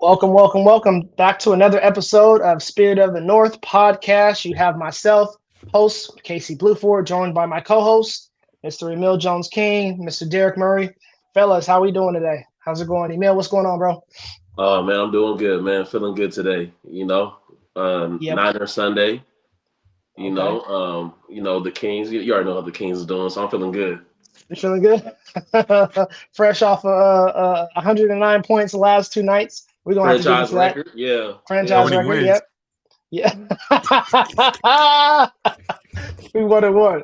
Welcome back to another episode of Spirit of the North podcast. You have myself, host Casey Blueford, joined by my co-host, Mr. Emil Jones King, Mr. Derek Murray. Fellas, how we doing today? How's it going? Emil, what's going on, bro? Oh man, I'm doing good, man. Feeling good today. Yep. Niner Sunday. Okay. The Kings. You already know how the Kings is doing, so I'm feeling good. You feeling good? Fresh off 109 points the last two nights. We're gonna have to get Franchise into that record, yeah, How yeah. franchise many record. wins? Yep. Yeah. we won it one.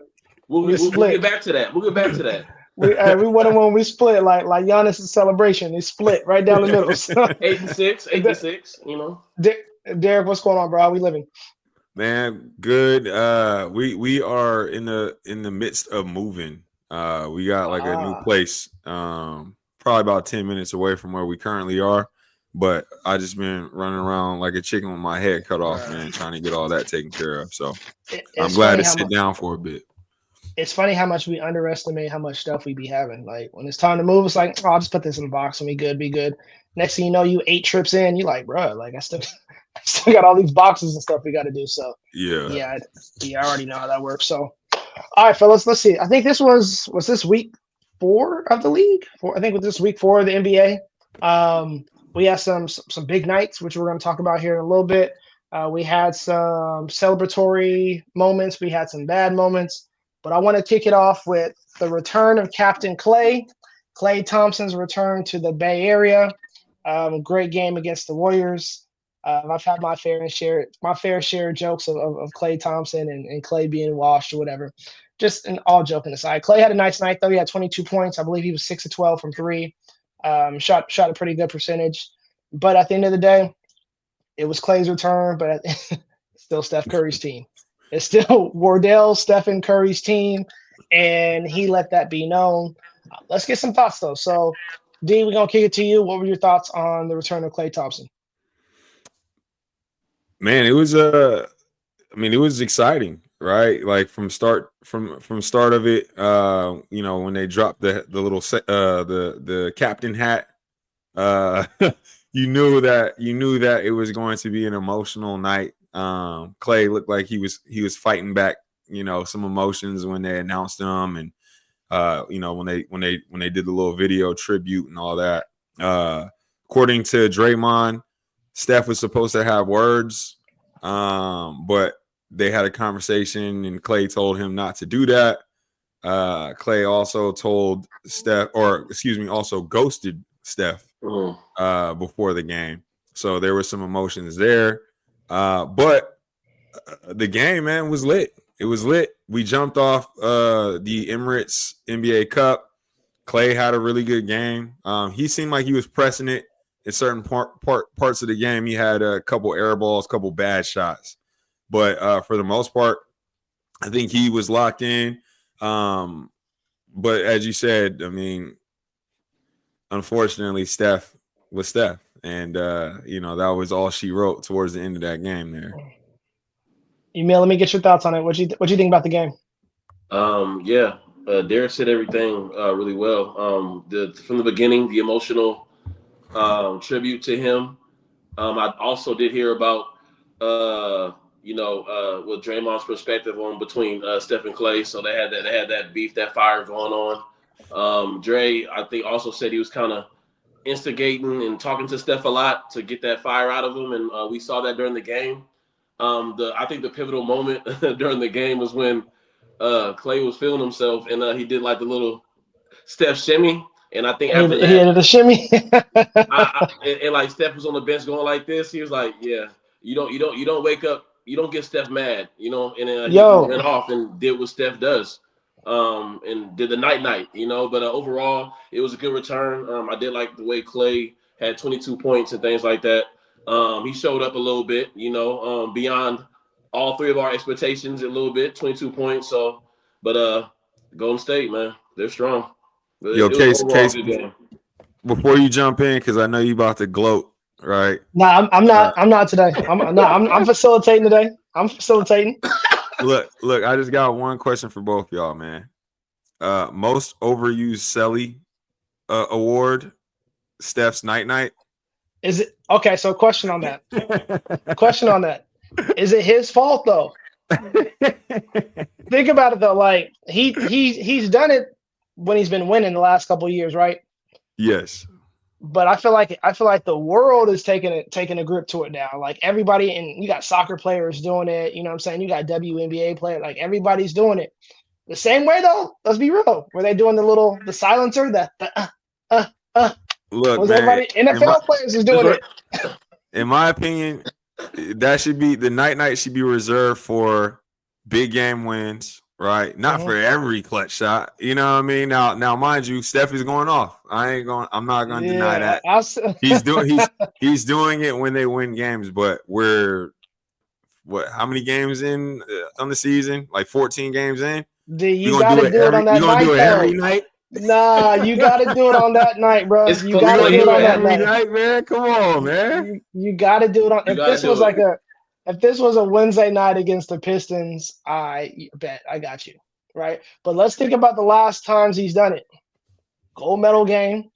We We'll get split. back to that. We'll get back to that. We won it when we split, like Giannis' celebration. He split right down the middle. So, 8-6, 8-6. Derek, what's going on, bro? How we living? Man, good. We are in the midst of moving. We got like a new Ah, place. Probably about 10 minutes away from where we currently are. But I just been running around like a chicken with my head cut off, man, trying to get all that taken care of. So I'm it's glad funny to how sit much down for a bit. we underestimate how much stuff we be having. Like when it's time to move, it's like, oh, I'll just put this in the box and be good. Next thing you know, you 8 trips in, you like, bro, like I still got all these boxes and stuff we got to do. So Yeah. yeah, I already know how that works. So all right, fellas, let's see. I think this was this week four of the league. I think with this week four of the NBA. We had some big nights, which we're going to talk about here in a little bit. We had some celebratory moments. We had some bad moments, but I want to kick it off with the return of Captain Klay Thompson's return to the Bay Area. Great game against the Warriors. I've had my fair share of jokes of Klay Thompson and Klay being washed or whatever. Just an all joking aside, Klay had a nice night though. He had 22 points. I believe he was 6 of 12 from three. Shot a pretty good percentage. But at the end of the day, it was Clay's return, but still Steph Curry's team. It's still Wardell, Stephen Curry's team, and he let that be known. Let's get some thoughts though. So, D, we're gonna kick it to you. What were your thoughts on the return of Klay Thompson? Man, it was exciting, right? Like from start of it, when they dropped the little the captain hat, uh you knew that it was going to be an emotional night. Clay looked like he was fighting back, some emotions when they announced him, and when they did the little video tribute and all that. According to Draymond, Steph was supposed to have words, but they had a conversation, and Clay told him not to do that. Clay also told Steph, or excuse me, also ghosted Steph Mm. before the game. So there were some emotions there. But the game, man, was lit. It was lit. We jumped off the Emirates NBA Cup. Clay had a really good game. He seemed like he was pressing it in certain parts of the game. He had a couple air balls, couple bad shots. But for the most part, I think he was locked in. Um, but as you said, I mean, unfortunately, Steph was Steph. And, that was all she wrote towards the end of that game there. Email, let me get your thoughts on it. What you think about the game? Yeah. Derek said everything really well. From the beginning, the emotional tribute to him. I also did hear about with Draymond's perspective on between Steph and Clay. So they had that beef, that fire going on. Dre, I think, also said he was kind of instigating and talking to Steph a lot to get that fire out of him, and we saw that during the game. I think the pivotal moment during the game was when Clay was feeling himself, and he did like the little Steph shimmy, and I think He after he that, had the shimmy. and like Steph was on the bench going like this. He was like, "Yeah, you don't wake up, you don't get Steph mad, And he Yo, went off and did what Steph does, and did the night, But overall, it was a good return. I did like the way Clay had 22 points and things like that. He showed up a little bit, beyond all three of our expectations a little bit. 22 points, so but Golden State, man, they're strong. But Yo, it was Case, overall a Case, good game. before you jump in, because I know you about to gloat, right? nah, I'm Uh, not. I'm not today. I'm facilitating today. I'm facilitating. look, I just got one question for both y'all, man. Most overused Selly award, Steph's night night. Is it okay? So, question on that. Question on that. Is it his fault though? Think about it though. Like he's done it when he's been winning the last couple of years, right? Yes. But I feel like the world is taking a grip to it now. Like everybody, and you got soccer players doing it. You know what I'm saying? You got WNBA players. Like everybody's doing it the same way though. Let's be real. Were they doing the silencer? Look, Was man. everybody NFL players is doing it? In my opinion, that should be the night should be reserved for big game wins, right? Not for every clutch shot. You know what I mean? Now, mind you, Steph is going off. I'm not gonna deny that. He's doing it when they win games, but we're how many games in on the season? Like 14 games in. You gotta do it on that night. Every night. Nah, you gotta do it on that night, bro. You gotta do it on that night, man. Come on, man. You gotta do it on. If this was a Wednesday night against the Pistons, I bet I got you, right? But let's think about the last times he's done it. Gold medal game.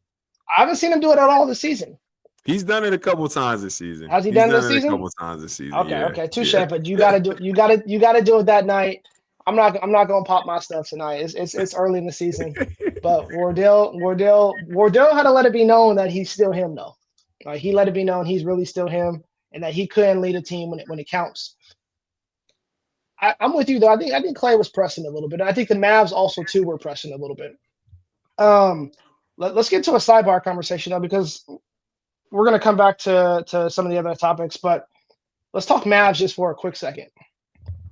I haven't seen him do it at all this season. He's done it a couple times this season. Has he done it this season? A couple times this season. Okay, touche. Yeah. But you gotta do it that night. I'm not gonna pop my stuff tonight. It's early in the season, but Wardell had to let it be known that he's still him though. He let it be known he's really still him, and that he couldn't lead a team when it counts. I'm with you though. I think Klay was pressing a little bit. I think the Mavs also too were pressing a little bit. Let's get to a sidebar conversation though, because we're gonna come back to some of the other topics, but let's talk Mavs just for a quick second.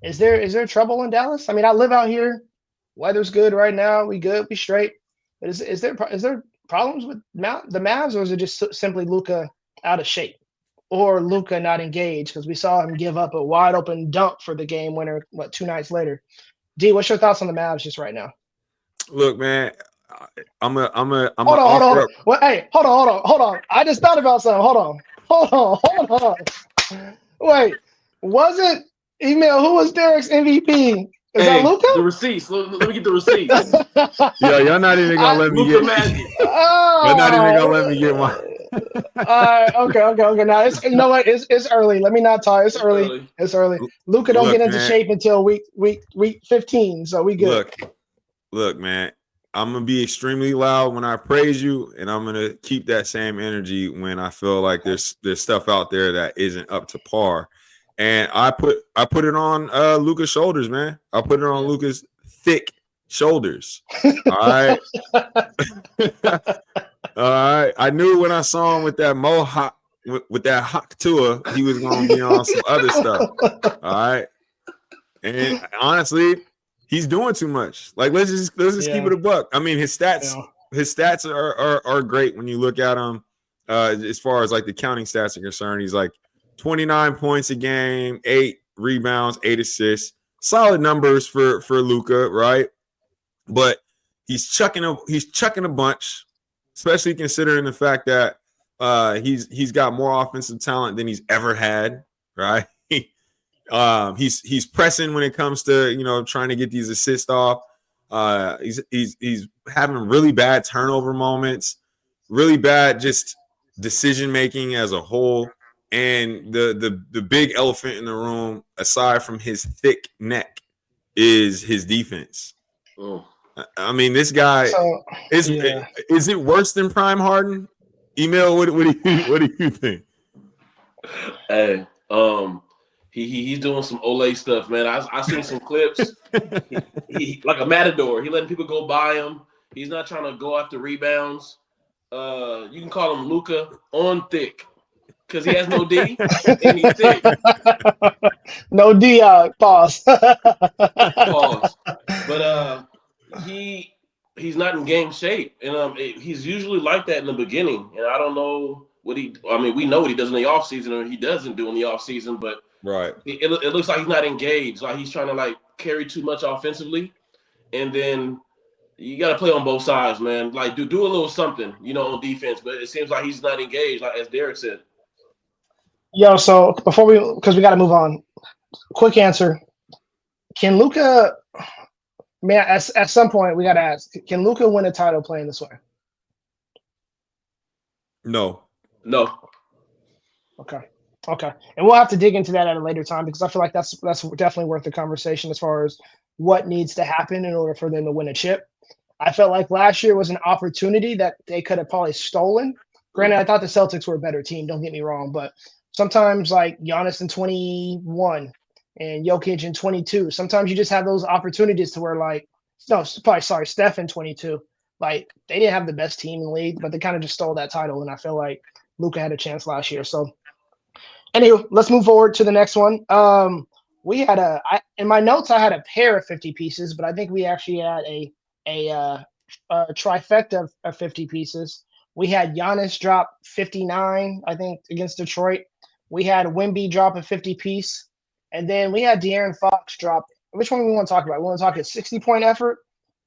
Is there trouble in Dallas? I mean, I live out here. Weather's good right now. We good. We straight. But is there problems with the Mavs, or is it just simply Luka out of shape, or Luka not engaged? Because we saw him give up a wide open dunk for the game winner. 2 nights later? D, what's your thoughts on the Mavs just right now? Look, man, I'm a. Hold on. Well, hey, hold on. I just thought about something. Hold on. Wait, wasn't email? Who was Derek's MVP? Is that Luka? The receipts. Let me get the receipts. Yo, y'all not even gonna let me get. You're not even gonna let me get one. Okay. Now you know what? It's early. Let me not talk. It's early. Luka don't get into shape until week 15, so we good. Look, man. I'm gonna be extremely loud when I praise you, and I'm gonna keep that same energy when I feel like there's stuff out there that isn't up to par. And I put it on Luka's shoulders, man. I put it on Luka's thick shoulders. All right. All right. I knew when I saw him with that mohawk, with that hawk tour, he was gonna be on some other stuff. All right. And honestly, he's doing too much. Like let's just keep it a buck. I mean, his stats are great when you look at him. As far as like the counting stats are concerned, he's like 29 points a game, 8 rebounds, 8 assists. Solid numbers for Luka, right? But he's chucking a bunch, especially considering the fact that he's got more offensive talent than he's ever had, right? He's pressing when it comes to trying to get these assists off. He's having really bad turnover moments, really bad just decision making as a whole. And the big elephant in the room, aside from his thick neck, is his defense. Oh. I mean, this guy is it worse than Prime Harden? Email, what do you think? Hey, he's doing some Olay stuff, man. I seen some clips. he like a matador. He letting people go by him. He's not trying to go after rebounds. You can call him Luka on thick. Because he has no D and he's thick. No D, pause. Pause. But he's not in game shape. And he's usually like that in the beginning. And I don't know we know what he does in the offseason or he doesn't do in the offseason, but right. It looks like he's not engaged. Like he's trying to like carry too much offensively. And then you got to play on both sides, man. Like do a little something, on defense. But it seems like he's not engaged, like as Derek said. Yo, so because we got to move on. Quick answer: can Luka? Man, at some point we got to ask: can Luka win a title playing this way? No. Okay. Okay. And we'll have to dig into that at a later time because I feel like that's definitely worth the conversation as far as what needs to happen in order for them to win a chip. I felt like last year was an opportunity that they could have probably stolen. Granted, I thought the Celtics were a better team, don't get me wrong, but sometimes like Giannis in 21 and Jokic in 22, sometimes you just have those opportunities to where like no, probably sorry, Steph in 22. Like they didn't have the best team in the league, but they kind of just stole that title. And I feel like Luka had a chance last year. So anywho, let's move forward to the next one. We had in my notes I had a pair of 50 pieces, but I think we actually had a trifecta of 50 pieces. We had Giannis drop 59, I think, against Detroit. We had Wemby drop a 50 piece, and then we had De'Aaron Fox drop. Which one we want to talk about? We want to talk his 60-point effort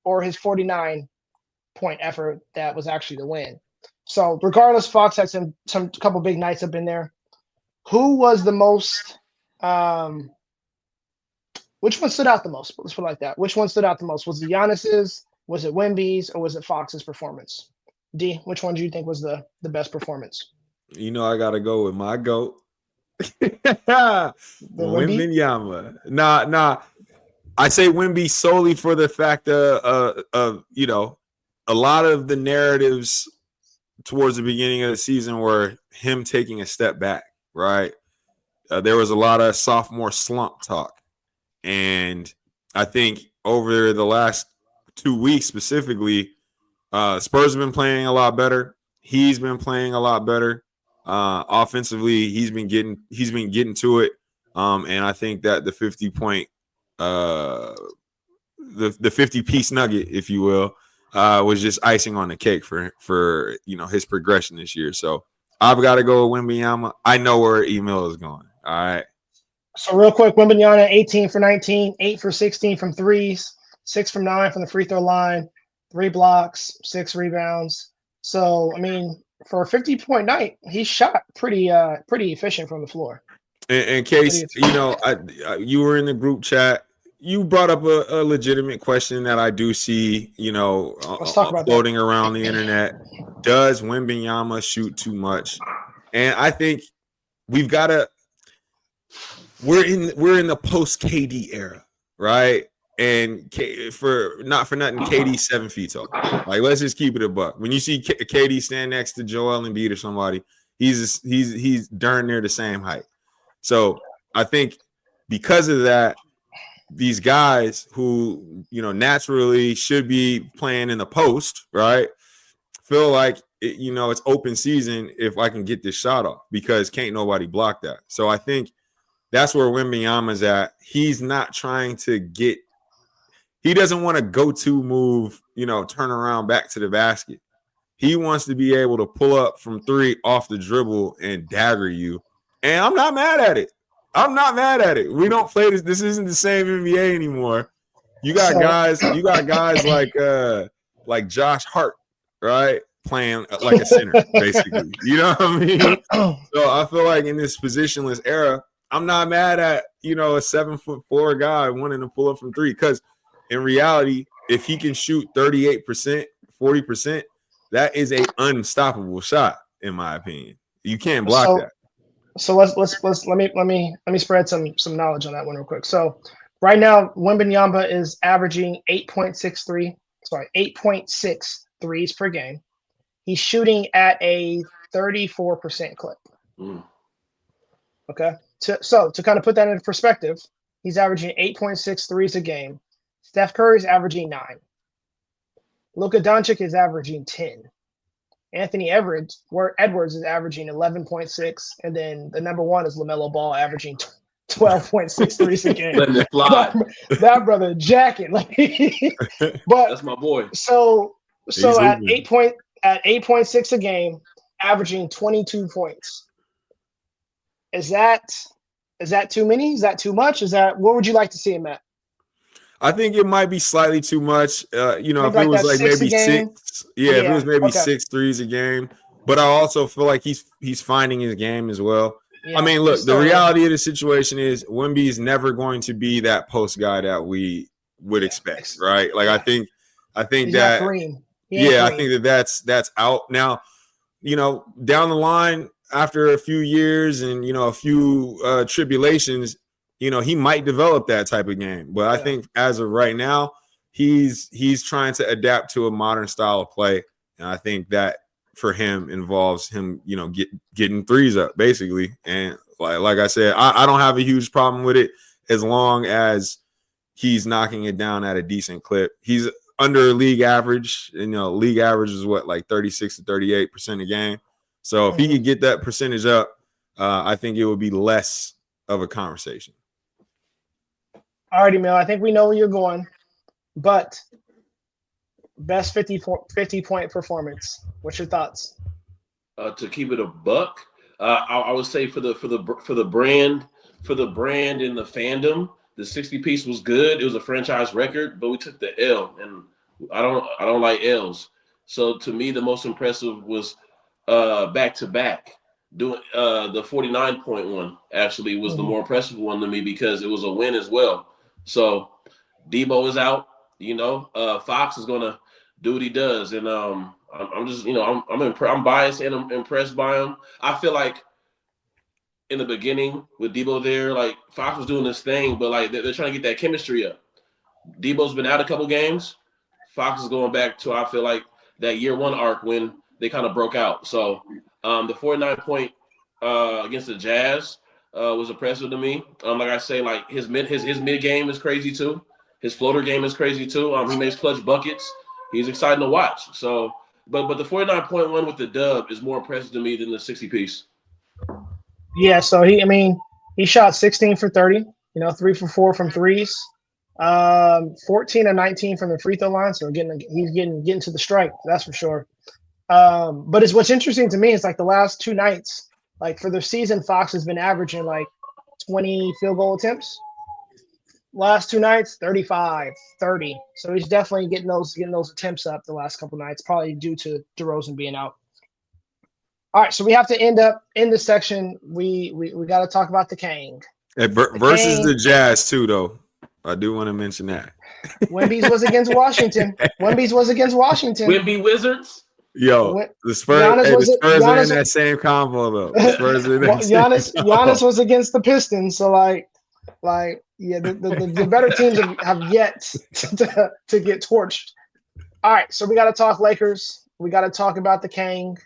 or his 49-point effort that was actually the win. So regardless, Fox had some couple big nights up in there. Who was the most which one stood out the most? Let's put it like that. Which one stood out the most? Was it Giannis's, was it Wemby's, or was it Fox's performance? D, which one do you think was the best performance? You know, I gotta go with my GOAT. Wemby? Wembanyama. Nah. I say Wemby solely for the fact of you know, a lot of the narratives towards the beginning of the season were him taking a step back, right? There was a lot of sophomore slump talk. And I think over the last 2 weeks specifically, Spurs have been playing a lot better. He's been playing a lot better. Offensively, he's been getting to it. And I think that the 50-point the 50-piece nugget, if you will, was just icing on the cake for you know his progression this year. So I've got to go with Wembanyama. I know where email is going. All right. So real quick, Wembanyama 18 for 19, 8 for 16 from threes, 6 from 9 from the free throw line, 3 blocks, 6 rebounds. So I mean, for a 50-point night, he shot pretty efficient from the floor. In case you know, you were in the group chat. You brought up a legitimate question that I do see, you know, floating around the internet. Does Wembanyama shoot too much? And I think we've got to. We're in the post KD era, right? And for nothing, KD's 7 feet tall. Like, let's just keep it a buck. When you see KD stand next to Joel Embiid or somebody, he's darn near the same height. So I think because of that, these guys who, you know, naturally should be playing in the post, right, feel like, you know, it's open season if I can get this shot off because can't nobody block that. So I think that's where Wembanyama's at. He's not trying to get – he doesn't want to go-to move, you know, turn around back to the basket. He wants to be able to pull up from 3 off the dribble and dagger you. And I'm not mad at it. We don't play this. This isn't the same NBA anymore. You got guys like Josh Hart, right? Playing like a center, basically. You know what I mean? So I feel like in this positionless era, I'm not mad at, you know, a 7'4" guy wanting to pull up from 3. Because in reality, if he can shoot 38%, 40%, that is a unstoppable shot, in my opinion. You can't block that. So let me spread some knowledge on that one real quick. So right now, Wembanyama is averaging 8.6 threes per game. He's shooting at a 34% clip. Okay. So to kind of put that into perspective, he's averaging 8.6 threes a game. Steph Curry's averaging 9. Luka Doncic is averaging 10. Anthony Edwards is averaging 11.6, and then the number 1 is LaMelo Ball averaging 12.6 threes a game. That brother jacking, like, but that's my boy. So at 8.6 a game, averaging 22 points. Is that too many? Is that too much? What would you like to see him at? I think it might be slightly too much. You know, if it was like maybe 6, if it was maybe 6 threes a game. But I also feel like he's finding his game as well. Yeah, I mean, look, the reality of the situation is Wemby is never going to be that post guy that we would expect, right? Like I think he's that green. I think that's out now. You know, down the line, after a few years and a few tribulations, he might develop that type of game. But I think as of right now, he's trying to adapt to a modern style of play, and I think that for him involves him, getting threes up basically. And like I said, I don't have a huge problem with it as long as he's knocking it down at a decent clip. He's under league average, and league average is what, like 36 to 38% a game. So if he could get that percentage up, I think it would be less of a conversation. Alrighty, Mel. I think we know where you're going, but best 50-point performance. What's your thoughts? To keep it a buck, I would say for the brand and the fandom, the 60 piece was good. It was a franchise record, but we took the L, and I don't like L's. So to me, the most impressive was back to back. Doing the 49-point one actually was the more impressive one to me because it was a win as well. So Debo is out. Fox is gonna do what he does, and I'm just I'm biased and I'm impressed by him. I feel like in the beginning with Debo there, like Fox was doing this thing, but like they're trying to get that chemistry up. Debo's been out a couple games. Fox is going back to, I feel like, that year one arc when they kind of broke out. So the 49-point against the Jazz was impressive to me. Like I say, like his mid game is crazy too. His floater game is crazy too. He makes clutch buckets. He's exciting to watch. So, but the 49-point one with the dub is more impressive to me than the 60 piece. Yeah. So he shot 16 for 30. 3 for 4 from threes. 14 and 19 from the free throw line. So he's getting to the strike. That's for sure. But what's interesting to me is like the last two nights, like for the season, Fox has been averaging like 20 field goal attempts. Last two nights, 35, 30. So he's definitely getting those attempts up the last couple nights, probably due to DeRozan being out. All right, so we have to end this section. We got to talk about the King. Versus the Jazz too, though. I do want to mention that. Wemby's was against Washington. Wemby Wizards. Yo, the Spurs. The Spurs are in that same combo though. Giannis was against the Pistons. So the better teams have yet to get torched. All right, so we got to talk Lakers. We got to talk about the King.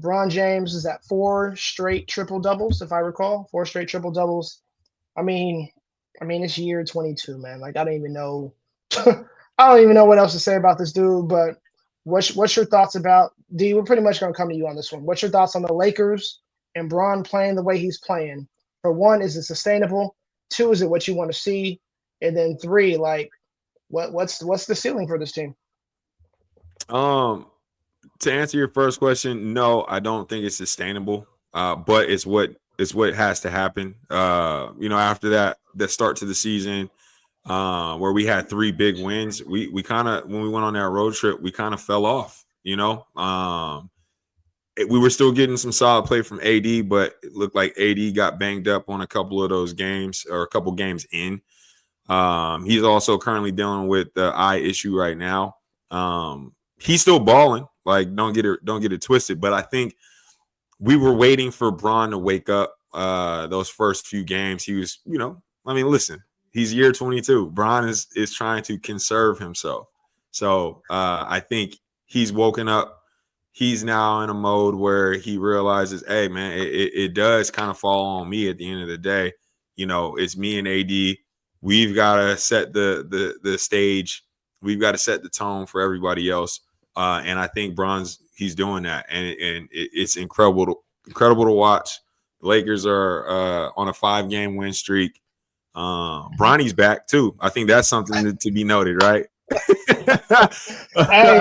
LeBron James is at 4 straight triple doubles, if I recall. 4 straight triple doubles. I mean, it's year 22, man. Like I don't even know what else to say about this dude. But what's your thoughts about D? We're pretty much gonna come to you on this one. What's your thoughts on the Lakers and Bron playing the way he's playing? For one, is it sustainable? 2, is it what you want to see? And then 3, like what's the ceiling for this team? To answer your first question, no, I don't think it's sustainable. But it's what has to happen. After that start to the season, where we had 3 big wins, we kind of, when we went on that road trip, we kind of fell off. We were still getting some solid play from AD, but it looked like AD got banged up on a couple of those games, or a couple games in. He's also currently dealing with the eye issue right now. He's still balling. Like, don't get it twisted. But I think we were waiting for Bron to wake up. Those first few games, he was, listen, he's year 22. Bron is trying to conserve himself. So I think he's woken up. He's now in a mode where he realizes, hey, man, it does kind of fall on me at the end of the day. It's me and AD. We've got to set the stage. We've got to set the tone for everybody else. And I think he's doing that, and it's incredible to watch. The Lakers are on a 5-game win streak. Bronny's back too. I think that's something to be noted, right? I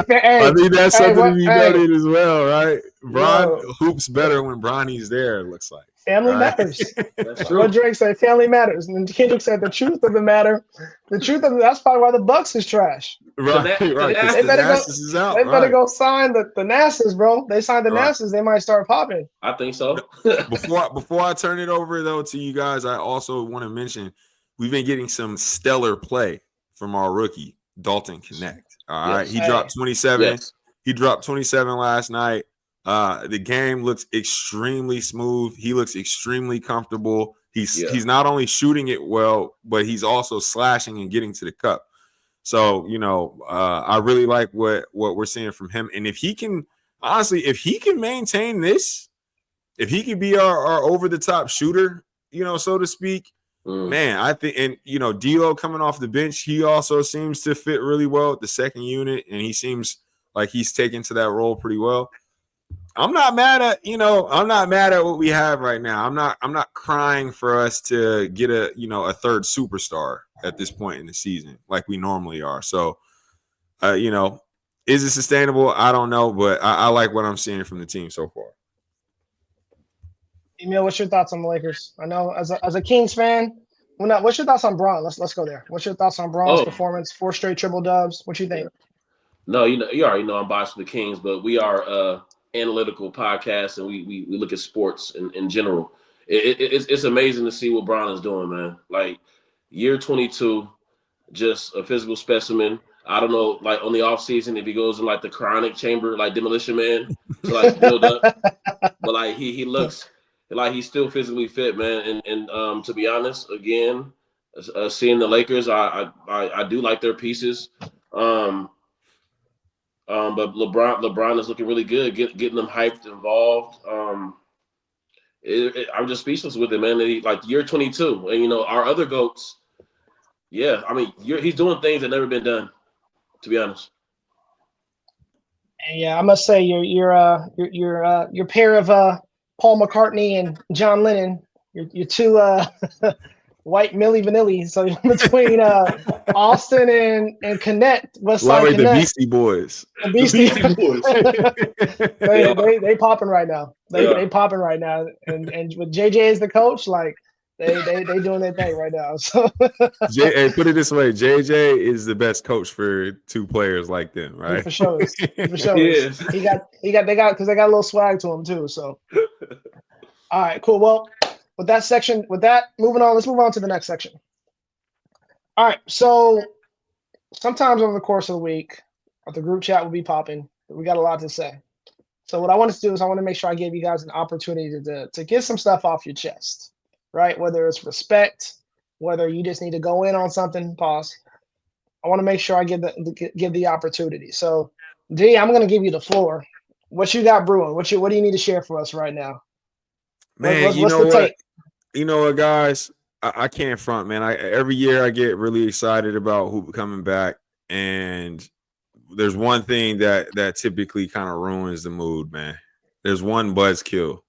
think that's something to be noted as well, right? Bron hoops better when Bronny's there, it looks like. Family matters. That's what Drake said. Family matters. And Kendrick said the truth of the matter. That's probably why the Bucks is trash. Right. They better go sign the NASAs, bro. They signed the NASAs, they might start popping. I think so. Before I turn it over though to you guys, I also want to mention we've been getting some stellar play from our rookie, Dalton Connect. All right. He dropped 27. Yes. He dropped 27 last night. The game looks extremely smooth. He looks extremely comfortable. He's not only shooting it well, but he's also slashing and getting to the cup. So, I really like what we're seeing from him. And if he can maintain this, if he can be our over the top shooter, so to speak, man, I think, and D'Lo coming off the bench, he also seems to fit really well with the second unit, and he seems like he's taken to that role pretty well. I'm not mad at what we have right now. I'm not crying for us to get a third superstar at this point in the season like we normally are. So, is it sustainable? I don't know, but I like what I'm seeing from the team so far. Emil, what's your thoughts on the Lakers? I know as a Kings fan, what's your thoughts on Braun? Let's go there. What's your thoughts on Braun's performance? 4 straight triple dubs. What you think? No, you already know I'm biased for the Kings, but we are analytical podcast, and we look at sports in general. It's amazing to see what Braun is doing, man. Like year 22, just a physical specimen. I don't know, like on the off season, if he goes in like the cryonic chamber, like Demolition Man, to like build up, but like he looks like he's still physically fit, man. And to be honest, again, seeing the Lakers, I do like their pieces. But LeBron is looking really good, getting them hyped, involved. I'm just speechless with it, man. Like year 22, and our other goats. Yeah, I mean, he's doing things that never been done, to be honest. And yeah, I must say your pair of Paul McCartney and John Lennon, your two white Milli Vanilli. So between Austin and Connect, Westside Connect, the Beastie Boys. The Beastie Boys. they popping right now. They popping right now. And with JJ as the coach, like they doing their thing right now. So hey, put it this way, JJ is the best coach for two players like them, right? For sure. For sure. Yes. They got because they got a little swag to him too. So all right, cool. Well, moving on, let's move on to the next section. All right, so sometimes over the course of the week, the group chat will be popping. We got a lot to say. So what I want to do is I want to make sure I give you guys an opportunity to get some stuff off your chest, right? Whether it's respect, whether you just need to go in on something, pause. I want to make sure I give the opportunity. So, D, I'm going to give you the floor. What you got brewing? What do you need to share for us right now? Man, what's the take? You know what, guys? I can't front, man. Every year I get really excited about who coming back, and there's one thing that typically kind of ruins the mood, man. There's one buzzkill,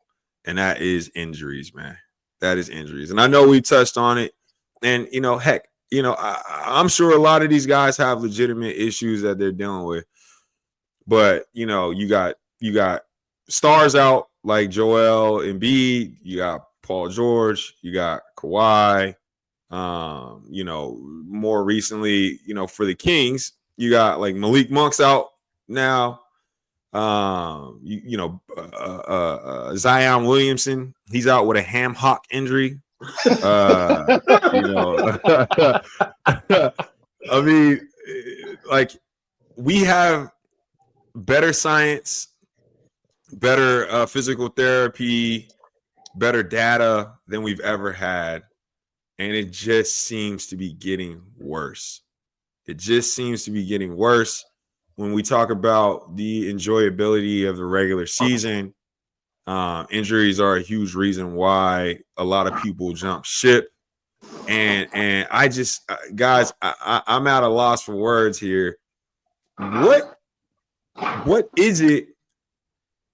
and that is injuries, man. That is injuries, and I know we touched on it. And heck, I'm sure a lot of these guys have legitimate issues that they're dealing with, but you got stars out like Joel Embiid, you got Paul George, you got Kawhi. More recently, for the Kings, you got like Malik Monk's out now. Zion Williamson, he's out with a ham hock injury. I mean, like we have better science, better physical therapy, better data than we've ever had. And it just seems to be getting worse. It just seems to be getting worse when we talk about the enjoyability of the regular season. Injuries are a huge reason why a lot of people jump ship. And I just, guys, I'm at a loss for words here. What is it?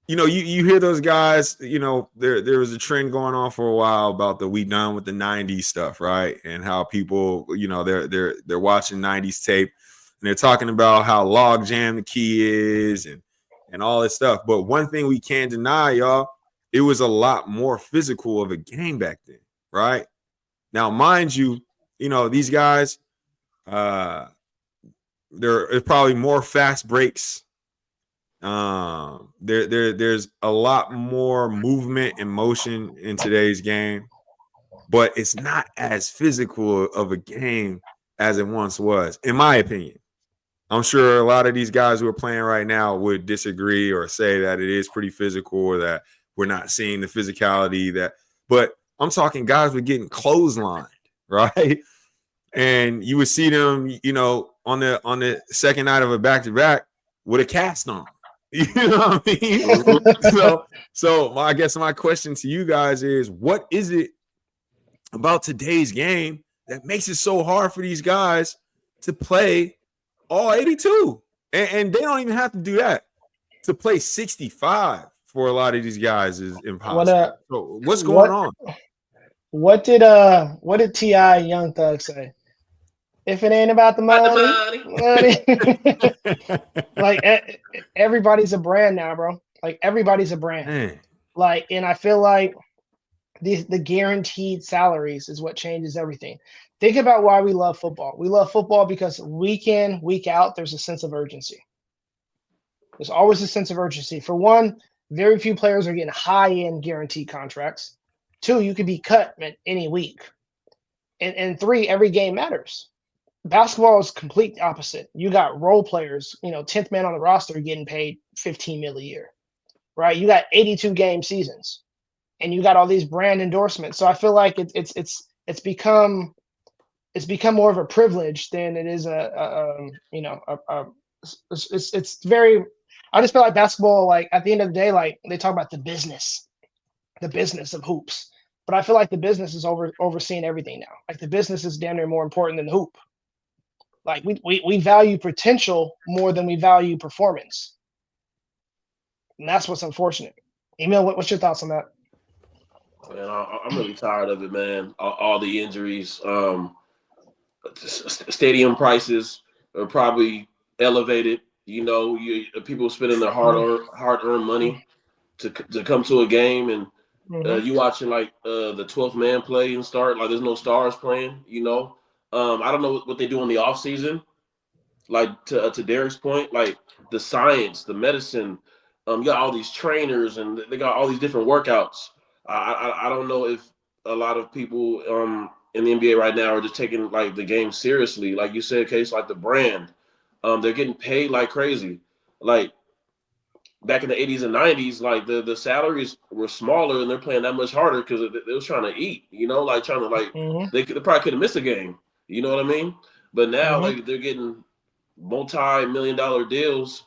You hear those guys, there was a trend going on for a while about the we done with the 90s stuff, right? And how people, they're watching 90s tape and they're talking about how log jam the key is and all this stuff. But one thing we can't deny, y'all, it was a lot more physical of a game back then, right? Now, mind you, these guys, there is probably more fast breaks. There's a lot more movement and motion in today's game, but it's not as physical of a game as it once was, in my opinion. I'm sure a lot of these guys who are playing right now would disagree or say that it is pretty physical or that we're not seeing the physicality that. But I'm talking guys were getting clotheslined, right? And you would see them, on the second night of a back-to-back with a cast on. You know what I mean? Mhm. So I guess my question to you guys is, what is it about today's game that makes it so hard for these guys to play all 82? And they don't even have to do that. To play 65 for a lot of these guys is What impossible. So what's going what on? what did T.I. Young Thug say? If it ain't about the Got the money, money. like everybody's a brand now, bro. Like everybody's a brand. Man. Like, and I feel like the guaranteed salaries is what changes everything. Think about why we love football. We love football because week in, week out, there's a sense of urgency. There's always a sense of urgency. For one, very few players are getting high-end guaranteed contracts. Two, you could be cut any week. And three, every game matters. Basketball is complete opposite. You got role players, 10th man on the roster getting paid $15 million a year, right? You got 82 game seasons, and you got all these brand endorsements. So I feel like it's become more of a privilege than it is it's very. I just feel like basketball, like at the end of the day, like they talk about the business of hoops, but I feel like the business is overseeing everything now. Like the business is damn near more important than the hoop. Like we value potential more than we value performance, and that's what's unfortunate. Emil, what's your thoughts on that? Man, I'm really tired of it, man. All the injuries. Stadium prices are probably elevated. People spending their hard earned money to come to a game, and Mm-hmm. you watching like the 12th man play and start like there's no stars playing. I don't know what they do in the off season. Like to Derek's point, like the science, the medicine. You got all these trainers and they got all these different workouts. I don't know if a lot of people in the NBA right now are just taking like the game seriously. Like you said, Case, like the brand, they're getting paid like crazy. Like back in the 80s and 90s, like the salaries were smaller and they're playing that much harder because they was trying to eat. Like trying to like Mm-hmm. they probably could have missed a game. You know what I mean? But now Mm-hmm. like they're getting multi-million-dollar deals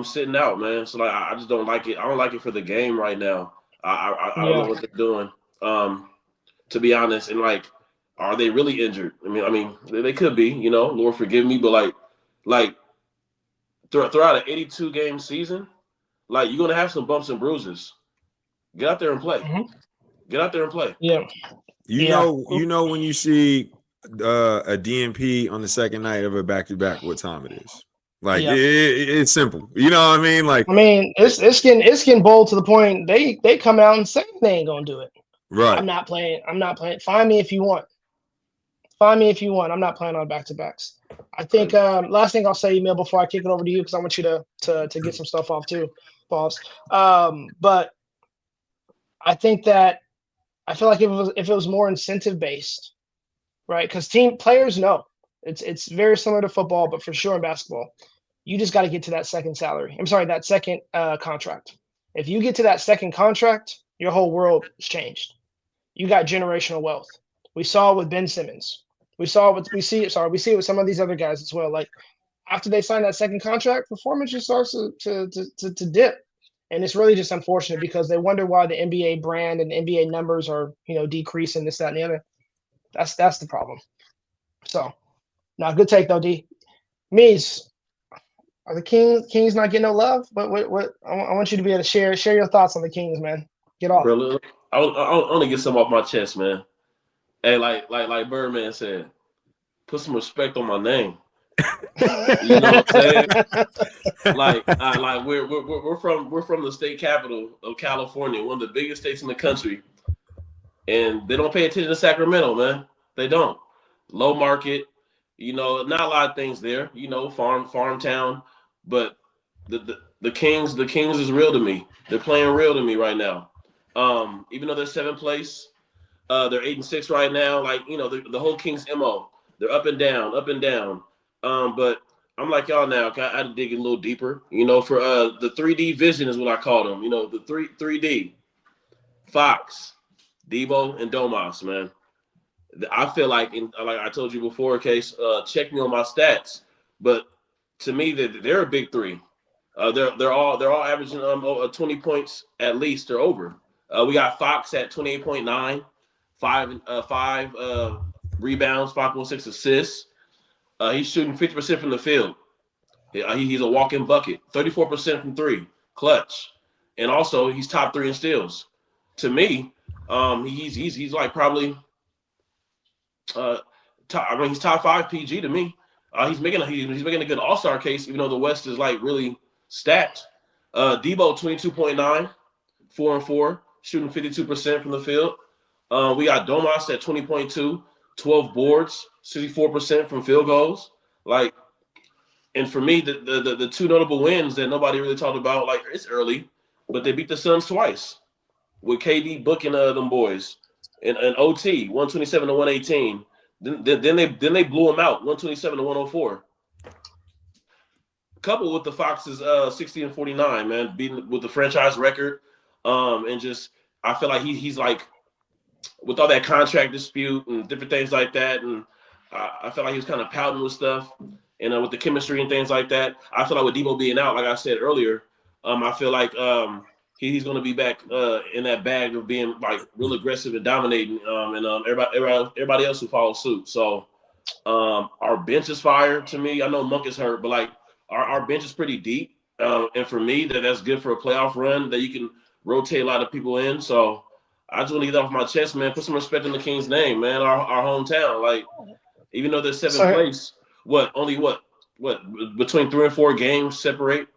sitting out, man. So like I just don't like it. I don't like it for the game right now. I don't know Yeah. what they're doing. To be honest, and like, are they really injured? I mean, they could be. Lord forgive me, but like throughout an 82 game season, like you're gonna have some bumps and bruises. Get out there and play. Mm-hmm. Get out there and play. Yeah. You Yeah. know, when you see a DNP on the second night of a back-to-back, what time it is. Like Yeah. it's simple. You know what I mean? Like I mean, it's getting bold to the point they come out and say they ain't gonna do it. right. I'm not playing. I'm not playing. Find me if you want. Find me if you want. I'm not playing on back to backs. I think last thing I'll say, Emil, before I kick it over to you, because I want you to get some stuff off too, boss. But I think that I feel like if it was more incentive based, right? Because team players know it's very similar to football, but for sure in basketball, you just got to get to that second salary. I'm sorry, that second contract. If you get to that second contract, your whole world has changed. You got generational wealth. We saw it with Ben Simmons. We see it with some of these other guys as well. Like after they sign that second contract, performance just starts to dip. And it's really just unfortunate because they wonder why the NBA brand and the NBA numbers are, decreasing this, that, and the other. That's the problem. So, now good take though, D. Mees, are the Kings not getting no love? What I want you to be able to share your thoughts on the Kings, man. Get off. Bro, look, I want to get some off my chest, man. Hey, like Birdman said, put some respect on my name. You know what I'm saying? Like we're from the state capital of California, one of the biggest states in the country, and they don't pay attention to Sacramento, man. They don't. Low market, not a lot of things there. Farm town, but the Kings is real to me. They're playing real to me right now. Even though they're seventh place, they're 8-6 right now. Like the whole Kings mo, they're up and down, up and down. But I'm like y'all now. I had to dig a little deeper. For the 3D vision is what I call them. The 3D. Fox, Debo, and Domas, man. I feel like I told you before, Case, check me on my stats. But to me, they're a big three. They're all averaging 20 points at least or over. We got Fox at 28.9, five rebounds, 5.6 assists. He's shooting 50% from the field. He's a walk-in bucket, 34% from three, clutch, and also he's top three in steals. To me, he's like probably he's top five PG to me. He's making a good All-Star case, even though the West is like really stacked. Debo 22.9, 4-4, shooting 52% from the field. We got Domas at 20.2, 12 boards, 64% from field goals. Like, and for me, the two notable wins that nobody really talked about, like it's early, but they beat the Suns twice with KD booking them boys and OT 127 to 118. Then they blew them out 127 to 104. Coupled with the Fox's 60 and 49, man, beating with the franchise record, and just I feel like he's like with all that contract dispute and different things like that, and I felt like he was kind of pouting with stuff, and with the chemistry and things like that. I feel like with Debo being out, like I said earlier, I feel like he's going to be back in that bag of being like real aggressive and dominating, and everybody else who follows suit. So our bench is fire to me. I know Monk is hurt, but like our bench is pretty deep, and for me that's good for a playoff run that you can rotate a lot of people in. So I just want to get off my chest, man. Put some respect in the Kings' name, man. Our hometown. Like, even though they're seventh place, only between 3 and 4 games separate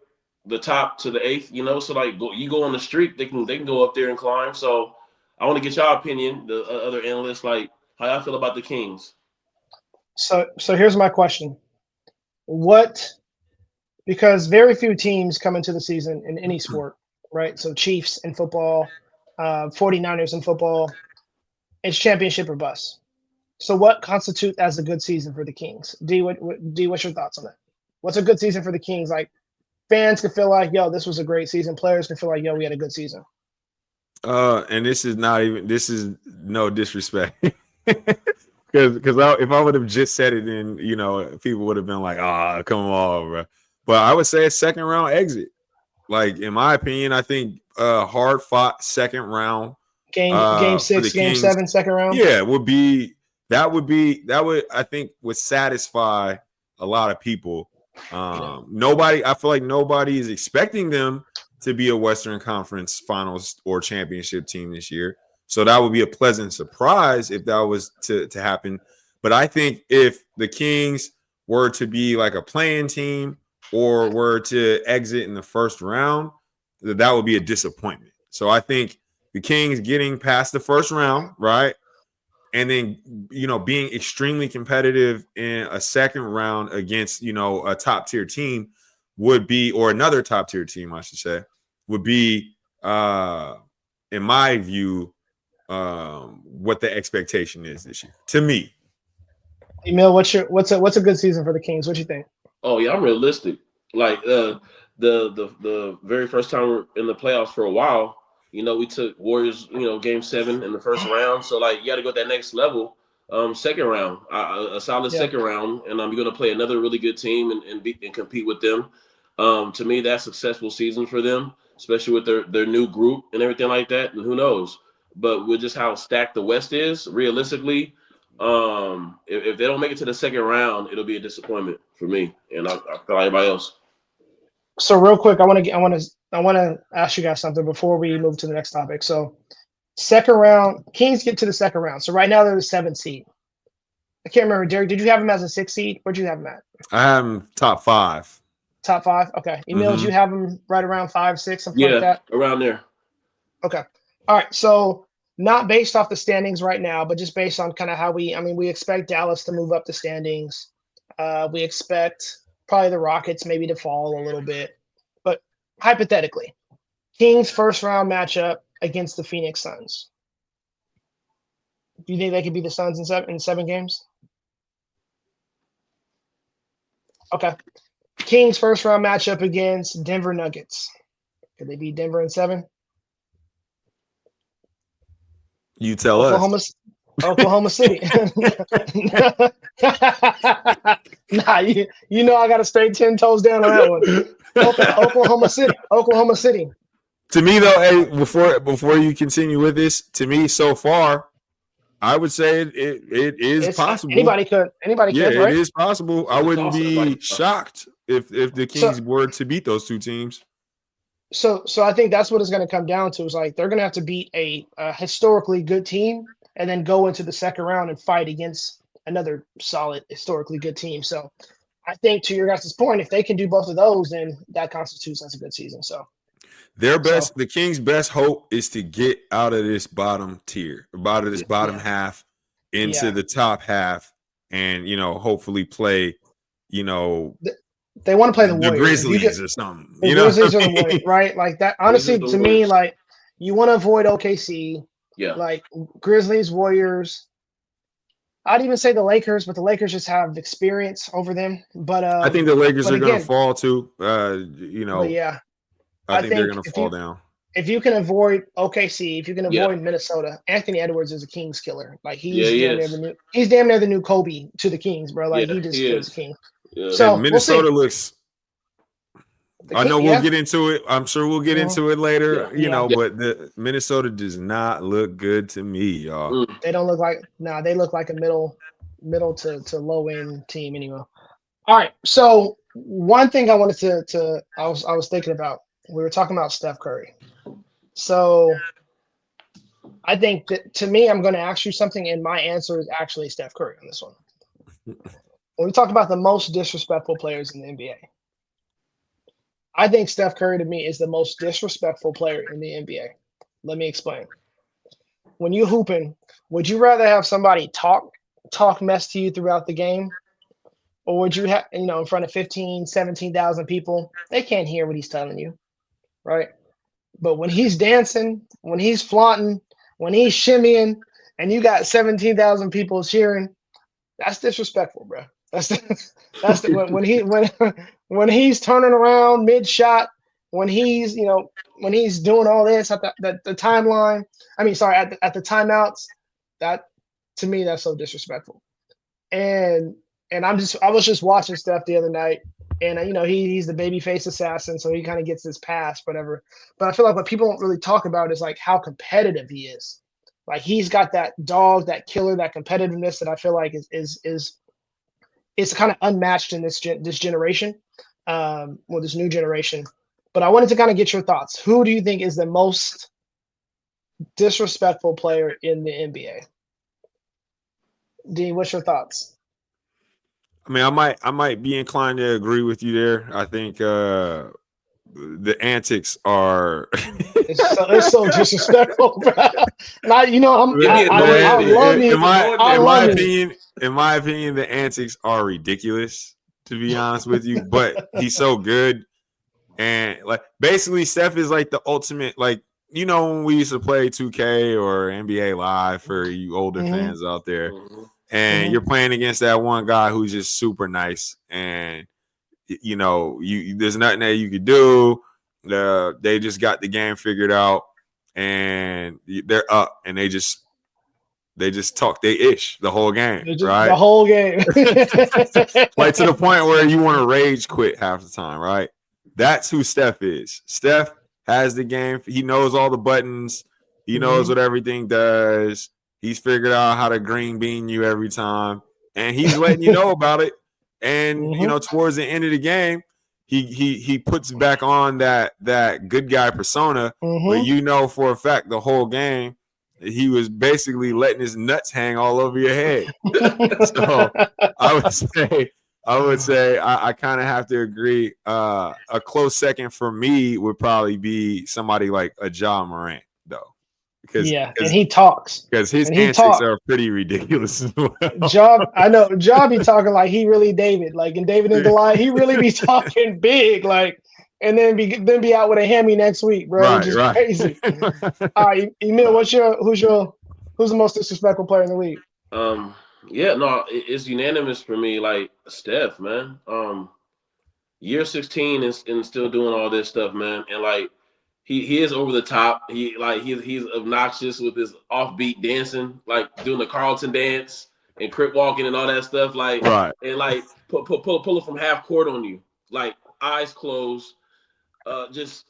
the top to the eighth. So like you go on the streak, they can go up there and climb. So I want to get y'all opinion, the other analysts, like how y'all feel about the Kings. So here's my question: because very few teams come into the season in any sport, right? So Chiefs in football, 49ers in football, it's championship or bust. So what constitutes as a good season for the Kings? D, what's your thoughts on that? What's a good season for the Kings? Like, fans can feel like, yo, this was a great season. Players can feel like, yo, we had a good season. And this is no disrespect. Because if I would have just said it, then people would have been like, come on, bro. But I would say a second round exit. Like, in my opinion, I think hard fought second round game 6, game Kings, 7, second round. Yeah, would I think would satisfy a lot of people. I feel like nobody is expecting them to be a Western Conference Finals or championship team this year. So that would be a pleasant surprise if that was to happen. But I think if the Kings were to be like a playing team or were to exit in the first round, that would be a disappointment. So I think the Kings getting past the first round, right? And then, being extremely competitive in a second round against, a top tier team would be, or another top tier team, I should say, would be, in my view, what the expectation is this year to me. Emil, what's a good season for the Kings? What do you think? Oh yeah, I'm realistic. Like the very first time we're in the playoffs for a while, we took Warriors, game 7 in the first round. So like you got to go to that next level. Second round, a solid second round, and you're gonna play another really good team and compete with them. To me, that's a successful season for them, especially with their new group and everything like that. And who knows? But with just how stacked the West is, realistically, if they don't make it to the second round, it'll be a disappointment for me, and I feel like everybody else. So real quick, I want to ask you guys something before we move to the next topic. So second round, Kings get to the second round. So right now they're the 7th seed. I can't remember, Derek. Did you have them as a 6th seed? Where'd you have them at? I have them top 5. Top 5. Okay. Emil, did you have them right around 5, 6, something like that? Around there. Okay. All right. So not based off the standings right now, but just based on kind of how we expect Dallas to move up the standings. We expect probably the Rockets maybe to fall a little bit. But hypothetically, Kings first round matchup against the Phoenix Suns. Do you think they could be the Suns in 7 games? Okay. Kings first round matchup against Denver Nuggets. Could they beat Denver in 7? You tell us. Oklahoma City. Nah, you know I got to stay 10 toes down on that one. Oklahoma City. To me, though, hey, before you continue with this, to me, so far, I would say it is possible. Anybody could, right? It is possible. I wouldn't be shocked if the Kings were to beat those two teams. So I think that's what it's going to come down to. Is like they're going to have to beat a historically good team and then go into the second round and fight against another solid, historically good team. So I think, to your guys' point, if they can do both of those, then that constitutes as a good season. So the Kings' best hope is to get out of this bottom tier, out of this bottom half into the top half, and hopefully play, They want to play the Grizzlies or something. The Grizzlies are the Warriors, right? Like that. Honestly, to me, like you want to avoid OKC. Yeah. Like Grizzlies, Warriors. I'd even say the Lakers, but the Lakers just have experience over them. But I think the Lakers are going to fall too. Yeah. I think they're going to fall down. If you can avoid OKC, if you can avoid Minnesota, Anthony Edwards is a Kings killer. Like he's damn near the new Kobe to the Kings, bro. Like he just kills the King. Yeah. So and Minnesota looks. I know we'll get into it. I'm sure we'll get into it later. But the Minnesota does not look good to me, y'all. They don't look like. They look like a middle to low end team anyway. All right. So one thing I wanted to I was thinking about. We were talking about Steph Curry. So I think that, to me, I'm going to ask you something, and my answer is actually Steph Curry on this one. When we talk about the most disrespectful players in the NBA, I think Steph Curry, to me, is the most disrespectful player in the NBA. Let me explain. When you hooping, would you rather have somebody talk mess to you throughout the game, or would you have, in front of 15, 17,000 people, they can't hear what he's telling you, right? But when he's dancing, when he's flaunting, when he's shimmying, and you got 17,000 people cheering, that's disrespectful, bro. When he's turning around mid shot, when he's doing all this at the timeline. I mean, sorry, at the timeouts. That, to me, that's so disrespectful. And I was just watching Steph the other night, and he's the babyface assassin, so he kind of gets his pass, whatever. But I feel like what people don't really talk about is like how competitive he is. Like he's got that dog, that killer, that competitiveness that I feel like is kind of unmatched in this generation, this new generation. But I wanted to kind of get your thoughts. Who do you think is the most disrespectful player in the NBA? Dean, what's your thoughts? I mean, I might be inclined to agree with you there. I think the antics are it's so disrespectful, bro. I love you. In my opinion, the antics are ridiculous, to be honest with you. But he's so good, and like basically, Steph is like the ultimate. Like when we used to play 2K or NBA Live for you older fans out there. And you're playing against that one guy who's just super nice, and there's nothing that you could do. They just got the game figured out, and they're up, and they just talk. They ish the whole game, right? The whole game, like to the point where you want to rage quit half the time, right? That's who Steph is. Steph has the game. He knows all the buttons. He knows what everything does. He's figured out how to green bean you every time, and he's letting you know about it. And towards the end of the game, he puts back on that good guy persona, but for a fact the whole game he was basically letting his nuts hang all over your head. So I would say I kind of have to agree. A close second for me would probably be somebody like a Ja Morant, though. And he talks because his antics are pretty ridiculous as well. Ja be talking like he really David, like in David and Goliath, he really be talking big, like, and then be out with a hammy next week, bro. Which is crazy. All right, Emil, who's the most disrespectful player in the league? It's unanimous for me. Like Steph, man. year 16 and still doing all this stuff, man. And like he is over the top. He's obnoxious with his offbeat dancing, like doing the Carlton dance and crip walking and all that stuff. Like Right. and like pull it from half court on you, like eyes closed. Just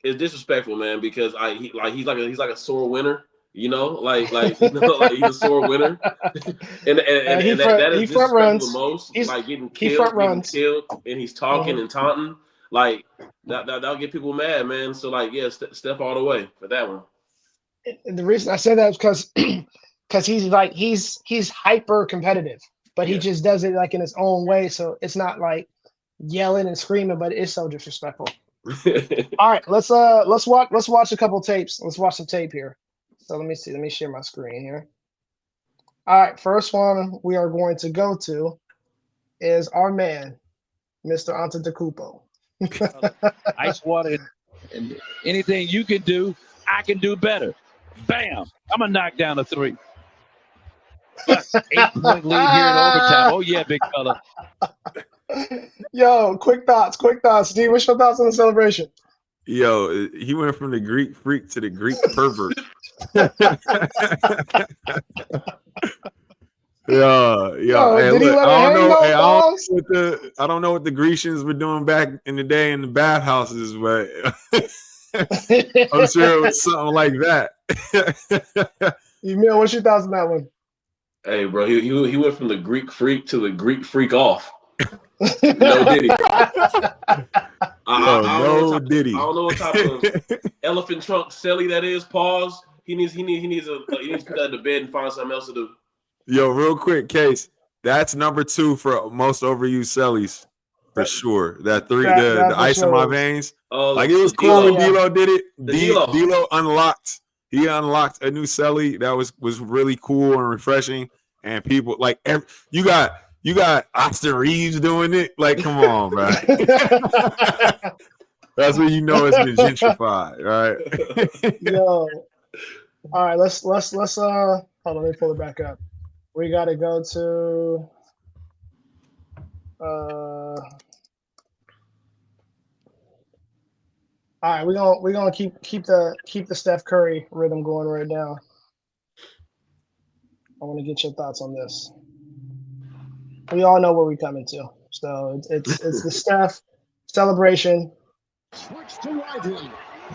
it's disrespectful, man. Because he's like a sore winner. You know, like he's a sore winner, and that is disrespectful the most. Like getting killed, and he's talking and taunting. Like that'll get people mad, man. So like, yeah, Steph all the way for that one. And the reason I said that is because he's hyper competitive, but he just does it like in his own way. So it's not like yelling and screaming, but it's so disrespectful. All right, let's watch a couple tapes. Let's watch some tape here. So let me see. Let me share my screen here. All right, first one we are going to go to is our man, Mr. Antetokounmpo. Ice water and anything you can do, I can do better. Bam! I'm gonna knock down a 3. 8-point lead here in overtime. Oh yeah, big fella. Yo, quick thoughts. Steve, what's your thoughts on the celebration? Yo, he went from the Greek freak to the Greek pervert. Yo, hey, look, I don't know what the Grecians were doing back in the day in the bathhouses, but I'm sure it was something like that. Emil, what's your thoughts on that one? Hey, bro, he went from the Greek freak to the Greek freak off. No diddy. I don't know what type of elephant trunk silly that is. Pause. He needs to put that to bed and find something else to do. Yo, real quick, Case. That's number 2 for most overused sellies, for sure. That 3, the ice in my veins. Like it was cool when D'Lo did it. D'Lo unlocked. He unlocked a new celly that was really cool and refreshing. And people like you got Austin Reeves doing it. Like, come on, bro. That's when you know it's been gentrified, right? Yo. All right, let's hold on, let me pull it back up. We gotta go to all right, we're gonna keep the Steph Curry rhythm going right now. I want to get your thoughts on this. We all know where we're coming to. So it's the Steph celebration. Switch to Riley.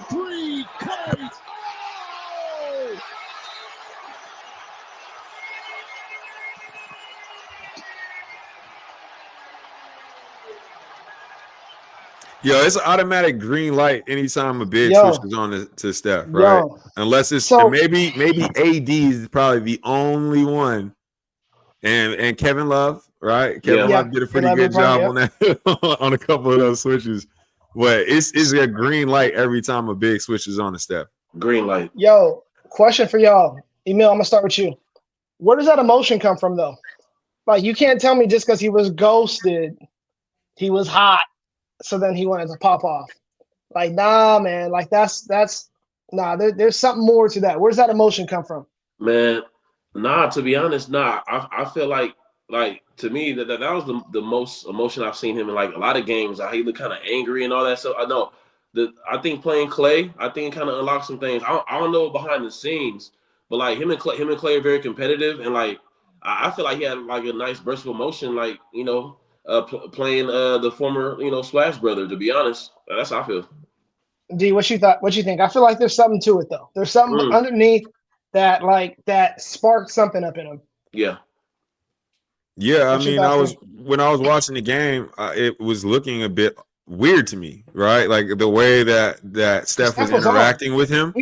3 Klay. Oh! Yo, it's an automatic green light anytime a big switches on to Steph, right? Unless it's maybe AD is probably the only one, and Kevin Love, right? Kevin Love did a pretty good job on that on a couple of those switches, but it's a green light every time a big switches on to Steph. Green light. Yo, question for y'all, Emil. I'm gonna start with you. Where does that emotion come from, though? Like, you can't tell me just because he was ghosted, he was hot. So then he wanted to pop off. Like, nah, man. Like that's nah. There's something more to that. Where's that emotion come from? Man, nah. To be honest, nah. I feel like to me that was the most emotion I've seen him in like a lot of games. He looked kind of angry and all that stuff. I know I think playing Klay, I think kind of unlocked some things. I don't know behind the scenes, but like him and Klay are very competitive, and like I feel like he had like a nice burst of emotion, like playing the former, Splash brother. To be honest, that's how I feel. D, what you thought? What you think? I feel like there's something to it, though. There's something underneath that sparked something up in him. Yeah. Yeah, I mean, when I was watching the game, it was looking a bit weird to me, right? Like the way that Steph was interacting with him.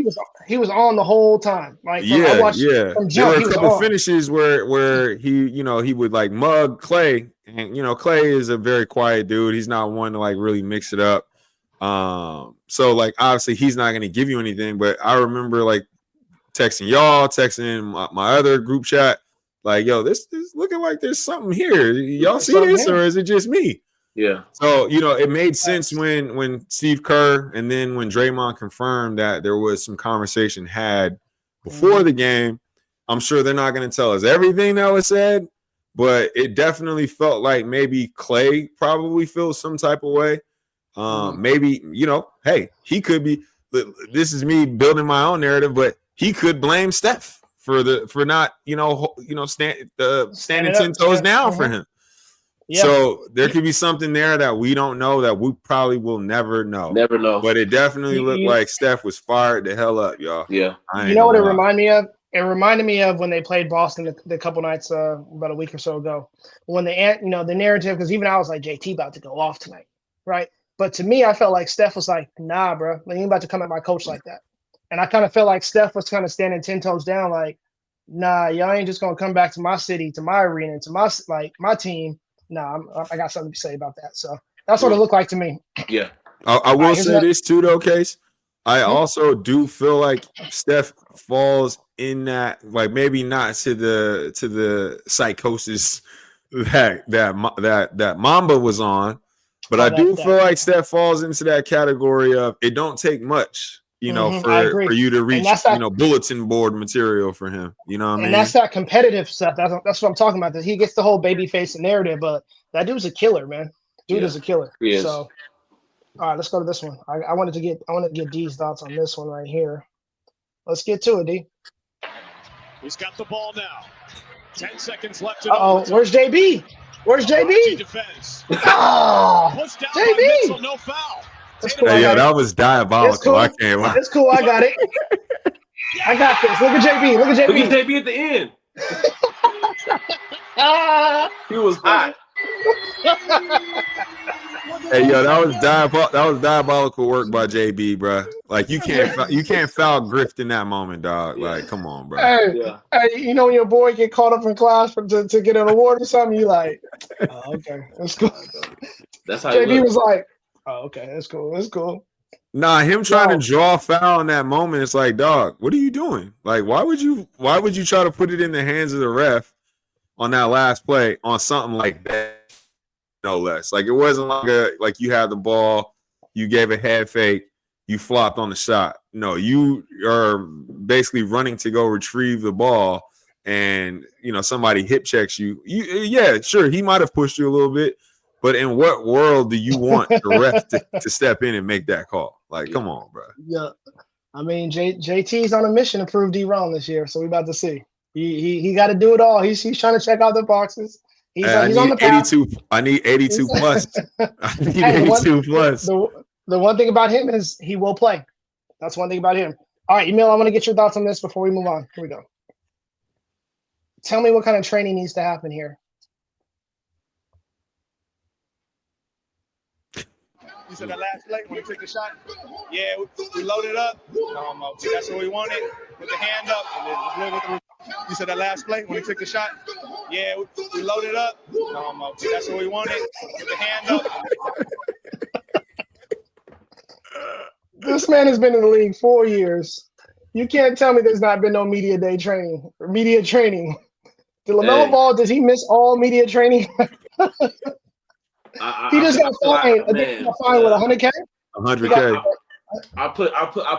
He was on the whole time. Like There were a couple finishes where he, he would like mug Klay, and Klay is a very quiet dude. He's not one to like really mix it up. So like obviously he's not going to give you anything. But I remember like texting my other group chat, like, yo, this is looking like there's something here. Y'all see this, or is it just me? Yeah. So, it made sense when Steve Kerr and then when Draymond confirmed that there was some conversation had before the game. I'm sure they're not going to tell us everything that was said, but it definitely felt like maybe Klay probably feels some type of way. Maybe, hey, he could be. This is me building my own narrative, but he could blame Steph for not standing 10 toes down for him. Yeah. So there could be something there that we don't know, that we probably will never know. Never know. But it definitely looked like Steph was fired the hell up, y'all. Yeah. You know what it reminded me of? It reminded me of when they played Boston the couple nights about a week or so ago. When the narrative, because even I was like, JT about to go off tonight, right? But to me, I felt like Steph was like, nah, bro, they ain't about to come at my coach like that. And I kind of felt like Steph was kind of standing 10 toes down, like, nah, y'all ain't just gonna come back to my city, to my arena, to my team. Nah, I got something to say about that. So that's what it looked like to me. Yeah. I will say this too, though, Case. I also do feel like Steph falls in that, like, maybe not to the psychosis that Mamba was on, but I do feel like Steph falls into that category of it don't take much, for you to reach, bulletin board material for him. You know what I mean? And that's that competitive stuff. That's what I'm talking about. That he gets the whole baby face narrative, but that dude's a killer, man. Dude is a killer. So, all right, let's go to this one. I wanted to get D's thoughts on this one right here. Let's get to it, D. He's got the ball now. 10 seconds left. Where's JB? Where's JB? Oh, JB. No foul. Cool. Hey, that was diabolical. Cool. I can't lie. It's cool. I got it. I got this. Look at JB. Look at JB at the end. He was hot. Hey, yo, that was diabolical work by JB, bro. Like, you can't foul Grift in that moment, dog. Like, come on, bro. Hey, when your boy get caught up in class to get an award or something, you like, oh, okay, that's cool. That's how JB was like, oh, okay, that's cool. That's cool. Nah, him trying to draw a foul in that moment, it's like, dog, what are you doing? Like, why would you try to put it in the hands of the ref on that last play on something like that? No less. Like, it wasn't like you had the ball, you gave a head fake, you flopped on the shot. No, you are basically running to go retrieve the ball, and somebody hip checks you. Yeah, sure, he might have pushed you a little bit, but in what world do you want the ref to step in and make that call? Like, come on, bro. Yeah, I mean, JT's on a mission to prove D wrong this year, so we're about to see. He got to do it all. He's trying to check out the boxes. He's on the path. 82. I need 82 plus. I need 82 plus. The one thing about him is he will play. That's one thing about him. All right, Emil, I want to get your thoughts on this before we move on. Here we go. Tell me what kind of training needs to happen here. You said that last play when he took the shot? Yeah, we loaded up. That's what we wanted. Put the hand up and then just live with the. You said that last play when he took the shot? Yeah, we loaded up. That's what we wanted. Put the hand up. This man has been in the league 4 years. You can't tell me there's not been no media day training or media training. Did LaMelo Ball, does he miss all media training? He just got fined. Got fined with $100K. $100K. I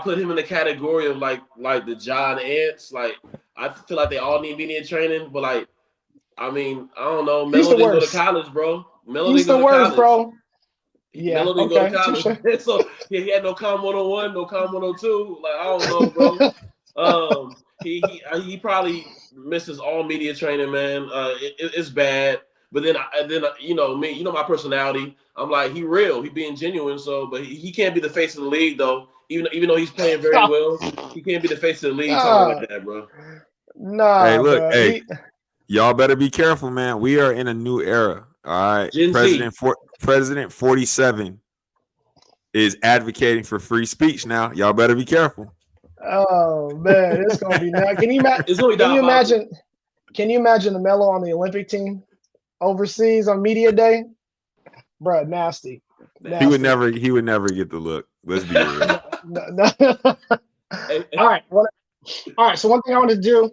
put him in the category of like the John Ants. Like, I feel like they all need media training, but like, I mean, I don't know. Melo didn't go to college, bro. He's the worst, bro. Yeah, Melo didn't go to college. So he had no Com 101, no Com 102. Like, I don't know, bro. He probably misses all media training, man. It's bad. But then me, my personality. I'm like, he real, he being genuine. So, but he can't be the face of the league, though. Even though he's playing very well, he can't be the face of the league talking like that, bro. Nah. Hey, look, bro. Y'all better be careful, man. We are in a new era. All right, President 47 is advocating for free speech now. Y'all better be careful. Oh man, it's gonna be now. Can you imagine? Can you imagine the Melo on the Olympic team overseas on media day? Bro, nasty. He would never get the look. Let's be real. No. All right. So one thing I wanted to do,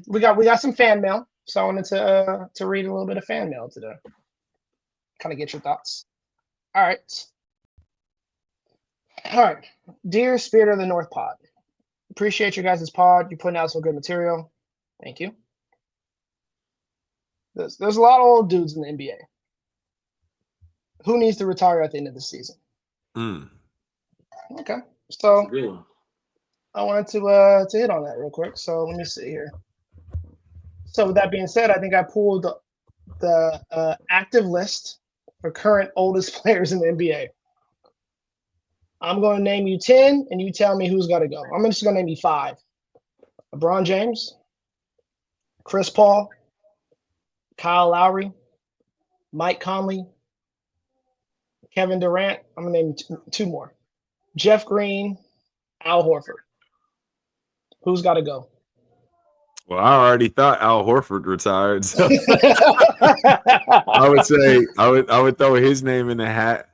we got some fan mail. So I wanted to read a little bit of fan mail today. Kind of get your thoughts. All right. Dear Spirit of the North Pod, appreciate your guys' pod. You're putting out some good material. Thank you. There's a lot of old dudes in the NBA. Who needs to retire at the end of the season? Okay, so I wanted to hit on that real quick. So let me see here. So with that being said, I think I pulled the active list for current oldest players in the NBA. I'm going to name you 10, and you tell me who's got to go. I'm just going to name you 5. LeBron James, Chris Paul, Kyle Lowry, Mike Conley, Kevin Durant. I'm going to name 2 more. Jeff Green, Al Horford. Who's got to go? Well, I already thought Al Horford retired, so I would say I would throw his name in the hat.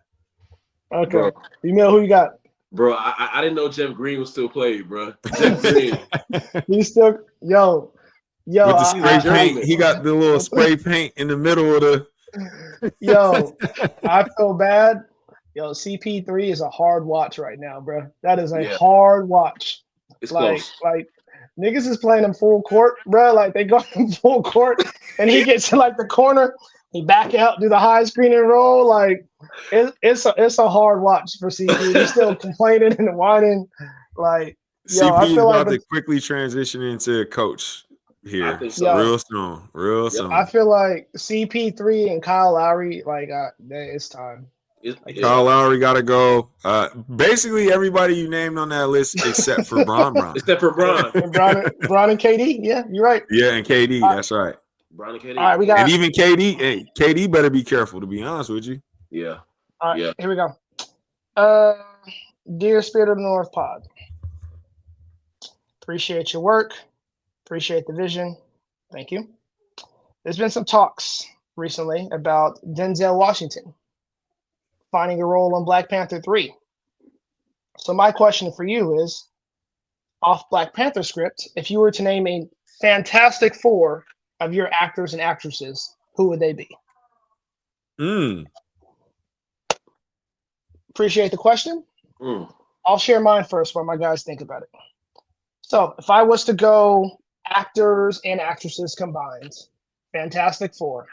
Okay. Bro. You know who you got? Bro, I didn't know Jeff Green was still played, bro. Jeff Green. He's still yo. With the spray paint. He got the little spray paint in the middle of the Yo, I feel bad. Yo, CP3 is a hard watch right now, bro. That is a hard watch. It's like close. Like niggas is playing him full court, bro. Like they go in full court and he gets to like the corner, he back out, do the high screen and roll. Like it's a hard watch for CP. He's still complaining and whining. Like CP I feel is about like to quickly transition into coach here. So. Real soon. I feel like CP3 and Kyle Lowry, like it's time. Kyle Lowry got to go. Basically, everybody you named on that list except for Bron. Except for Bron. Bron and KD. Yeah, you're right. Yeah, and KD. That's right. Bron and KD. All right, we got. And even KD. Hey, KD better be careful. To be honest with you. Yeah. All right. Yeah. Here we go. Dear Spirit of the North Pod, appreciate your work. Appreciate the vision. Thank you. There's been some talks recently about Denzel Washington finding a role on Black Panther 3. So my question for you is, off Black Panther script, if you were to name a Fantastic Four of your actors and actresses, who would they be? Appreciate the question. I'll share mine first while my guys think about it. So if I was to go actors and actresses combined, Fantastic Four,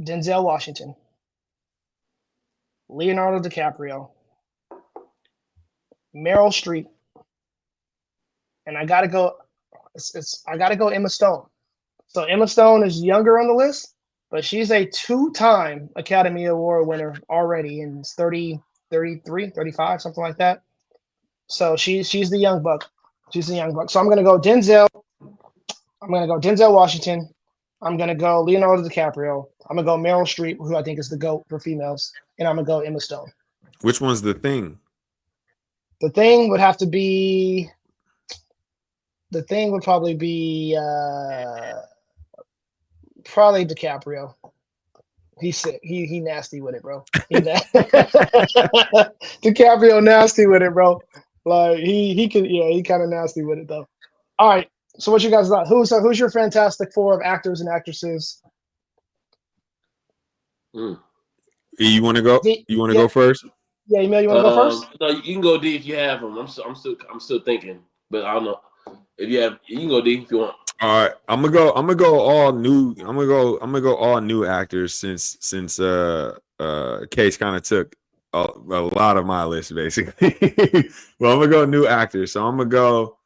Denzel Washington, Leonardo DiCaprio, Meryl Streep, and I gotta go Emma Stone. So Emma Stone is younger on the list, but she's a 2-time Academy Award winner already, and it's 30, 33, 35, something like that. So she's the young buck. She's the young buck. So I'm gonna go Denzel. I'm gonna go Denzel Washington. I'm gonna go Leonardo DiCaprio. I'm gonna go Meryl Streep, who I think is the GOAT for females, and I'm gonna go Emma Stone. Which one's the thing? The thing would have to be. The thing would probably be probably DiCaprio. He's sick. He nasty with it, bro. DiCaprio nasty with it, bro. Like he could, he kind of nasty with it though. All right. So what you guys thought? Who's your Fantastic Four of actors and actresses? You want to go? You want to go first? Yeah, Emil, you want to go first? No, you can go D if you have them. I'm still thinking, but I don't know if you have. You can go D if you want. All right, I'm gonna go all new. I'm gonna go all new actors since Case kind of took a lot of my list basically. Well, I'm gonna go new actors. So I'm gonna go.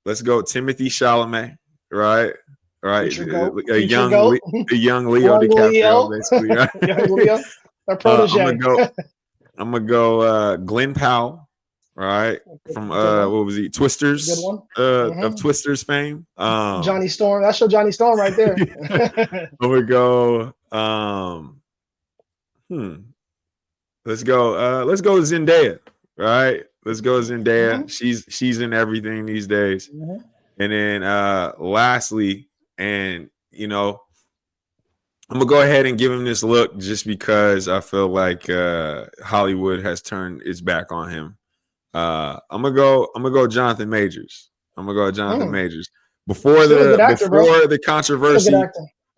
Let's go Timothy Chalamet. Right. A young Leo DiCaprio, basically. Right? Young Leo, our protege. I'm gonna go Glenn Powell. Right, from what was he? Twisters. Good one. Of Twisters fame. Johnny Storm. That's your Johnny Storm right there. I'm gonna go. Let's go Zendaya. Right. Let's go Zendaya. She's in everything these days. And then lastly, and I'm gonna go ahead and give him this look just because I feel like Hollywood has turned its back on him. I'm gonna go Jonathan Majors. Majors. Before the controversy,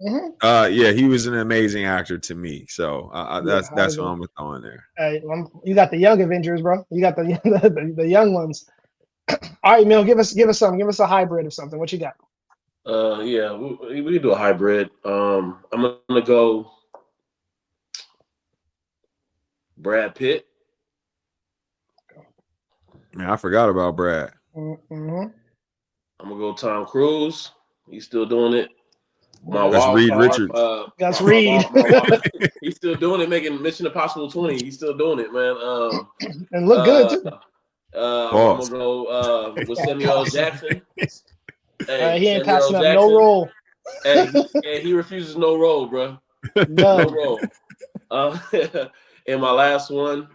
he was an amazing actor to me. So that's what I'm gonna throw in there. Hey, you got the young Avengers, bro. You got the young ones. All right, Mill, give us something. Give us a hybrid of something. What you got? Yeah, we can do a hybrid. I'm gonna go Brad Pitt. Man, I forgot about Brad. Mm-hmm. I'm gonna go Tom Cruise. He's still doing it. My That's wild Reed card. Richards. That's my Reed. he's still doing it, making Mission Impossible 20. He's still doing it, man. And look good too. I'm Pause. gonna go with Samuel L. Jackson. Hey, He ain't Samuel L. passing up Jackson. no role. He refuses no role, bro. No. No role. And my last one,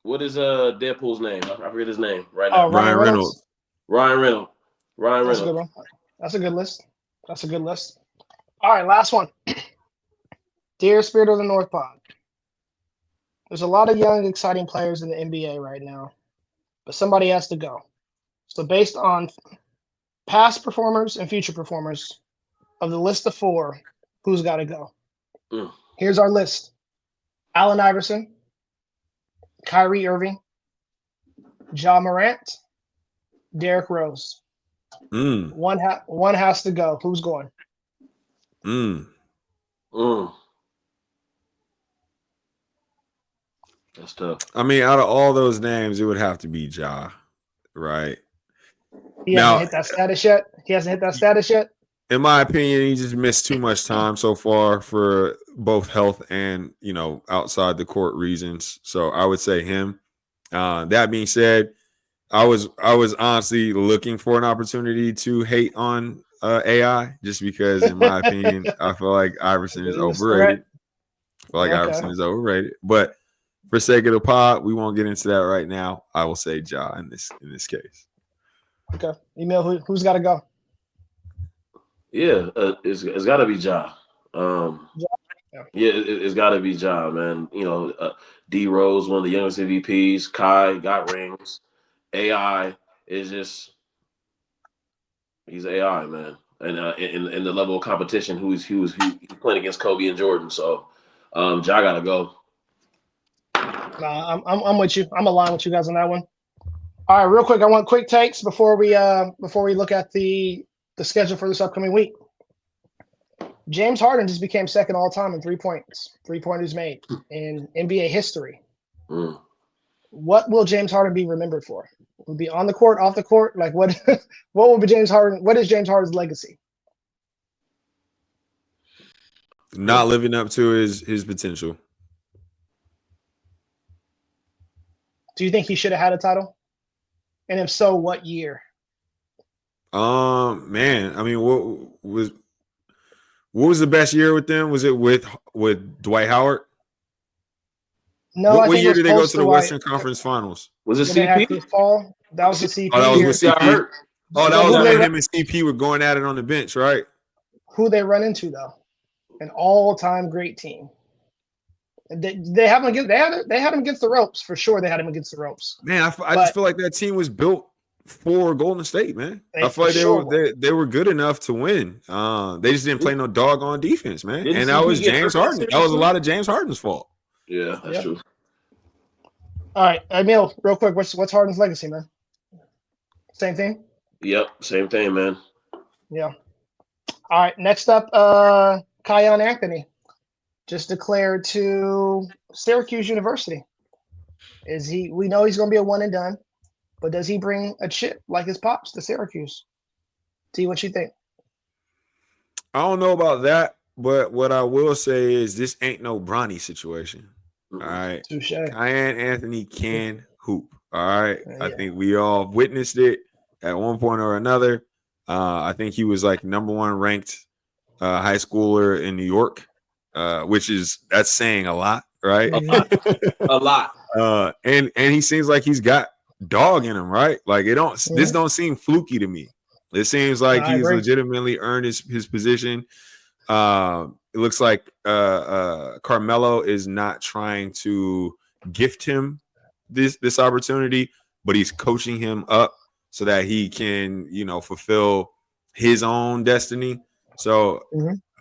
what is Deadpool's name? I forget his name right now. Oh, Ryan Reynolds. Ryan Reynolds. That's a good one. That's a good list. That's a good list. All right, last one. Dear Spirit of the North Pod. There's a lot of young, exciting players in the NBA right now, but somebody has to go. So based on past performers and future performers of the list of 4, who's got to go? Here's our list. Allen Iverson, Kyrie Irving, Ja Morant, Derrick Rose. One has to go. Who's going? That's tough. I mean, out of all those names, it would have to be Ja, right? He hasn't hit that status yet. In my opinion, he just missed too much time so far for both health and, outside the court reasons. So I would say him. That being said, I was honestly looking for an opportunity to hate on AI just because, in my opinion, I feel like Iverson is overrated. Iverson is overrated. But for sake of the pod, we won't get into that right now. I will say Ja in this case. Okay. Email who's got to go? Yeah, it's got to be Ja. It's got to be Ja, man. D Rose, one of the youngest MVPs. Kai got rings. AI is just he's AI, man. And in the level of competition, he's playing against Kobe and Jordan. So Ja gotta go. Nah, I'm with you. I'm aligned with you guys on that one. All right, real quick, I want quick takes before we look at the schedule for this upcoming week. James Harden just became second all time in 3 points. 3-pointers made in NBA history. What will James Harden be remembered for? Will be on the court, off the court? Like what? What will be James Harden? What is James Harden's legacy? Not living up to his potential. Do you think he should have had a title? And if so, what year? Man, I mean, what was the best year with them? Was it with Dwight Howard? No, what year did they go to the Western Conference Finals? Was it CP? CP? That was the CP. Oh, that was year. with CP. Oh, that was when him and CP were going at it on the bench, right? Who they run into though? An all-time great team. They had him against the ropes for sure. They had him against the ropes. Man, I just feel like that team was built for Golden State, man. I feel like they were good enough to win. They just didn't play no doggone defense, man. And that was James Harden. That was a lot of James Harden's fault. Yeah, that's true. All right, Emil, real quick, what's Harden's legacy, man? Same thing? Yep, same thing, man. Yeah. All right, next up, Kion Anthony just declared to Syracuse University. We know he's going to be a one and done, but does he bring a chip like his pops to Syracuse? See what you think. I don't know about that, but what I will say is this ain't no Bronny situation. All right. Touche. Kion Anthony can hoop. All right. Yeah. I think we all witnessed it at one point or another. I think he was like number 1 ranked high schooler in New York, that's saying a lot, right? A lot. And he seems like he's got dog in him, right? Like this don't seem fluky to me. It seems like he's legitimately earned his position. It looks like Carmelo is not trying to gift him this opportunity, but he's coaching him up so that he can, fulfill his own destiny. So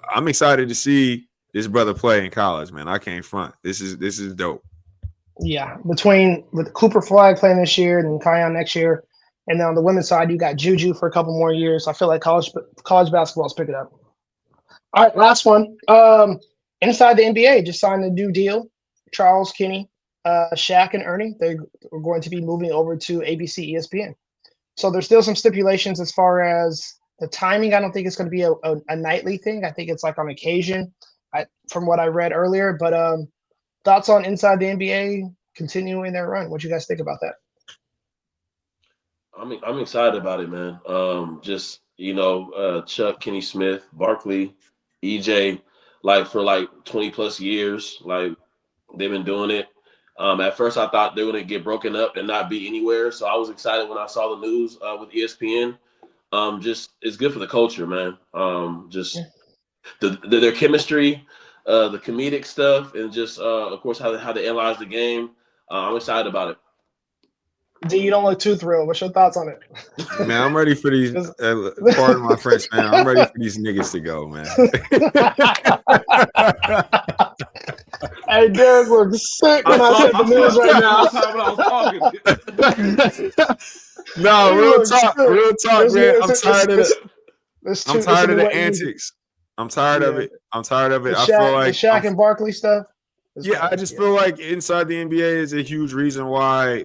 I'm excited to see this brother play in college, man. I can't front. This is dope. Yeah, with Cooper Flag playing this year and Kion next year, and then on the women's side, you got Juju for a couple more years. I feel like college basketball is picking up. All right, last one. Inside the NBA, just signed a new deal. Charles, Kenny, Shaq, and Ernie. They're going to be moving over to ABC, ESPN. So there's still some stipulations as far as the timing. I don't think it's going to be a nightly thing. I think it's like on occasion, from what I read earlier. But thoughts on inside the NBA continuing their run? What you guys think about that? I'm excited about it, man. Chuck, Kenny Smith, Barkley, EJ, for 20 plus years, they've been doing it. At first I thought they were going to get broken up and not be anywhere. So I was excited when I saw the news with ESPN. It's good for the culture, man. Their chemistry, the comedic stuff, and of course how they analyze the game. I'm excited about it. D, you don't look too thrilled. What's your thoughts on it? Man, I'm ready for these. Pardon my French, man. I'm ready for these niggas to go, man. Hey, Derek looks sick when I said the news right now. No, real talk, man. I'm tired of the antics. I'm tired of it. I feel like the Shaq and Barkley stuff. I just feel like inside the NBA is a huge reason why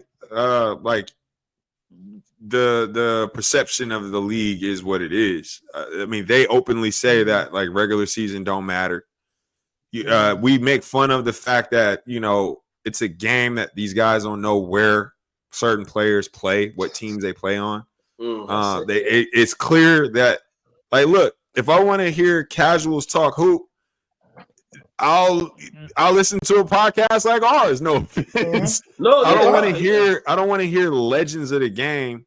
the perception of the league is what it is. I mean, they openly say that regular season don't matter. We make fun of the fact that it's a game that these guys don't know where certain players play, what teams they play on. It's clear that look, if I want to hear casuals talk hoop, I'll listen to a podcast like ours. No offense. No, I don't want to hear legends of the game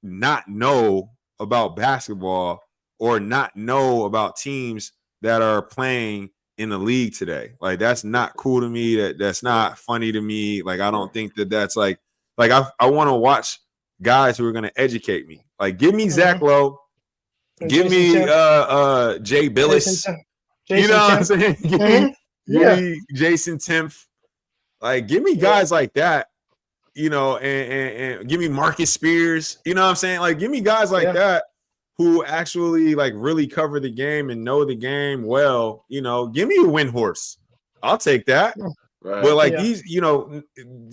not know about basketball or not know about teams that are playing in the league today. That's not cool to me. That's not funny to me. I don't think that's I want to watch guys who are going to educate me. Give me Zach Lowe. Give me Jay Billis. You know what I'm saying? Give me Jason Timpf. Give me guys like that, and give me Marcus Spears. You know what I'm saying? Give me guys like that who actually really cover the game and know the game well. Give me a Windhorse. I'll take that. Right. But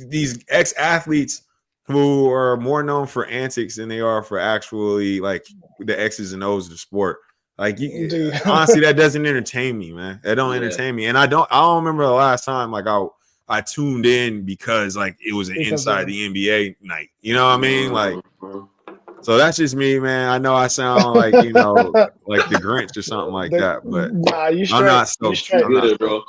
these ex-athletes who are more known for antics than they are for actually the X's and O's of the sport. Honestly, that doesn't entertain me, man. That don't entertain me. And I don't remember the last time I tuned in because it was an inside the NBA night. You know what I mean? So that's just me, man. I know I sound like the Grinch or something like that, but I'm not stoked. Bro.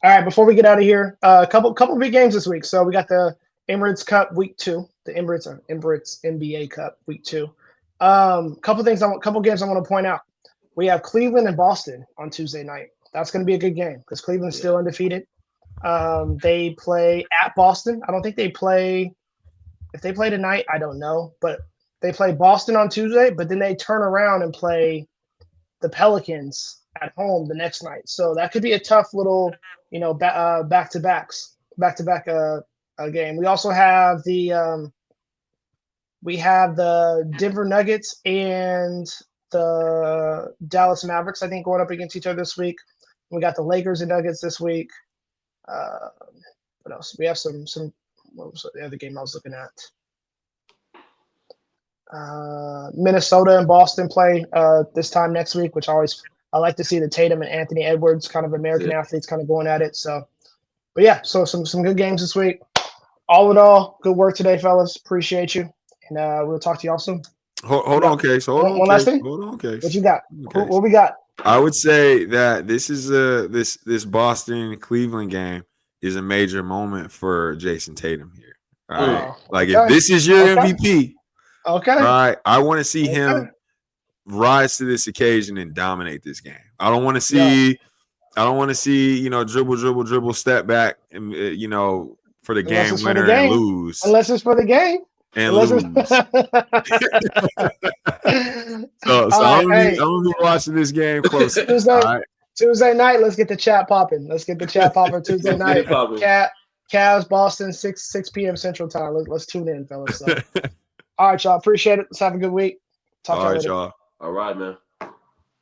All right, before we get out of here, a couple big games this week. So we got the Emirates Cup Week 2, the Emirates NBA Cup Week 2. Couple games I want to point out. We have Cleveland and Boston on Tuesday night. That's going to be a good game because Cleveland's still undefeated. They play at Boston. I don't think they play. If they play tonight, I don't know. But they play Boston on Tuesday, but then they turn around and play the Pelicans at home the next night. So that could be a tough little, back-to-back game. We also have the Denver Nuggets and the Dallas Mavericks, I think, going up against each other this week. We got the Lakers and Nuggets this week. What else? We have some. What was the other game I was looking at? Minnesota and Boston play this time next week, which I like to see the Tatum and Anthony Edwards kind of American athletes kind of going at it. So, but yeah, so some good games this week. All in all, good work today, fellas. Appreciate you. And we'll talk to y'all soon. Hold on, Case. One last thing. Hold on, Case. What you got? What we got? I would say that this is this Boston Cleveland game is a major moment for Jason Tatum here. All right, if this is your MVP, all right, I want to see him rise to this occasion and dominate this game. I don't want to see, dribble, step back, and for the game winner and lose. Unless it's for the game. And lose. so I'm gonna be watching this game closely. Tuesday night, let's get the chat popping. Let's get the chat popping Tuesday night. Cavs, Boston, 6 p.m. Central Time. Let's tune in, fellas. So. All right, y'all. Appreciate it. Let's have a good week. Talk to All y'all right, later. y'all. All right, man.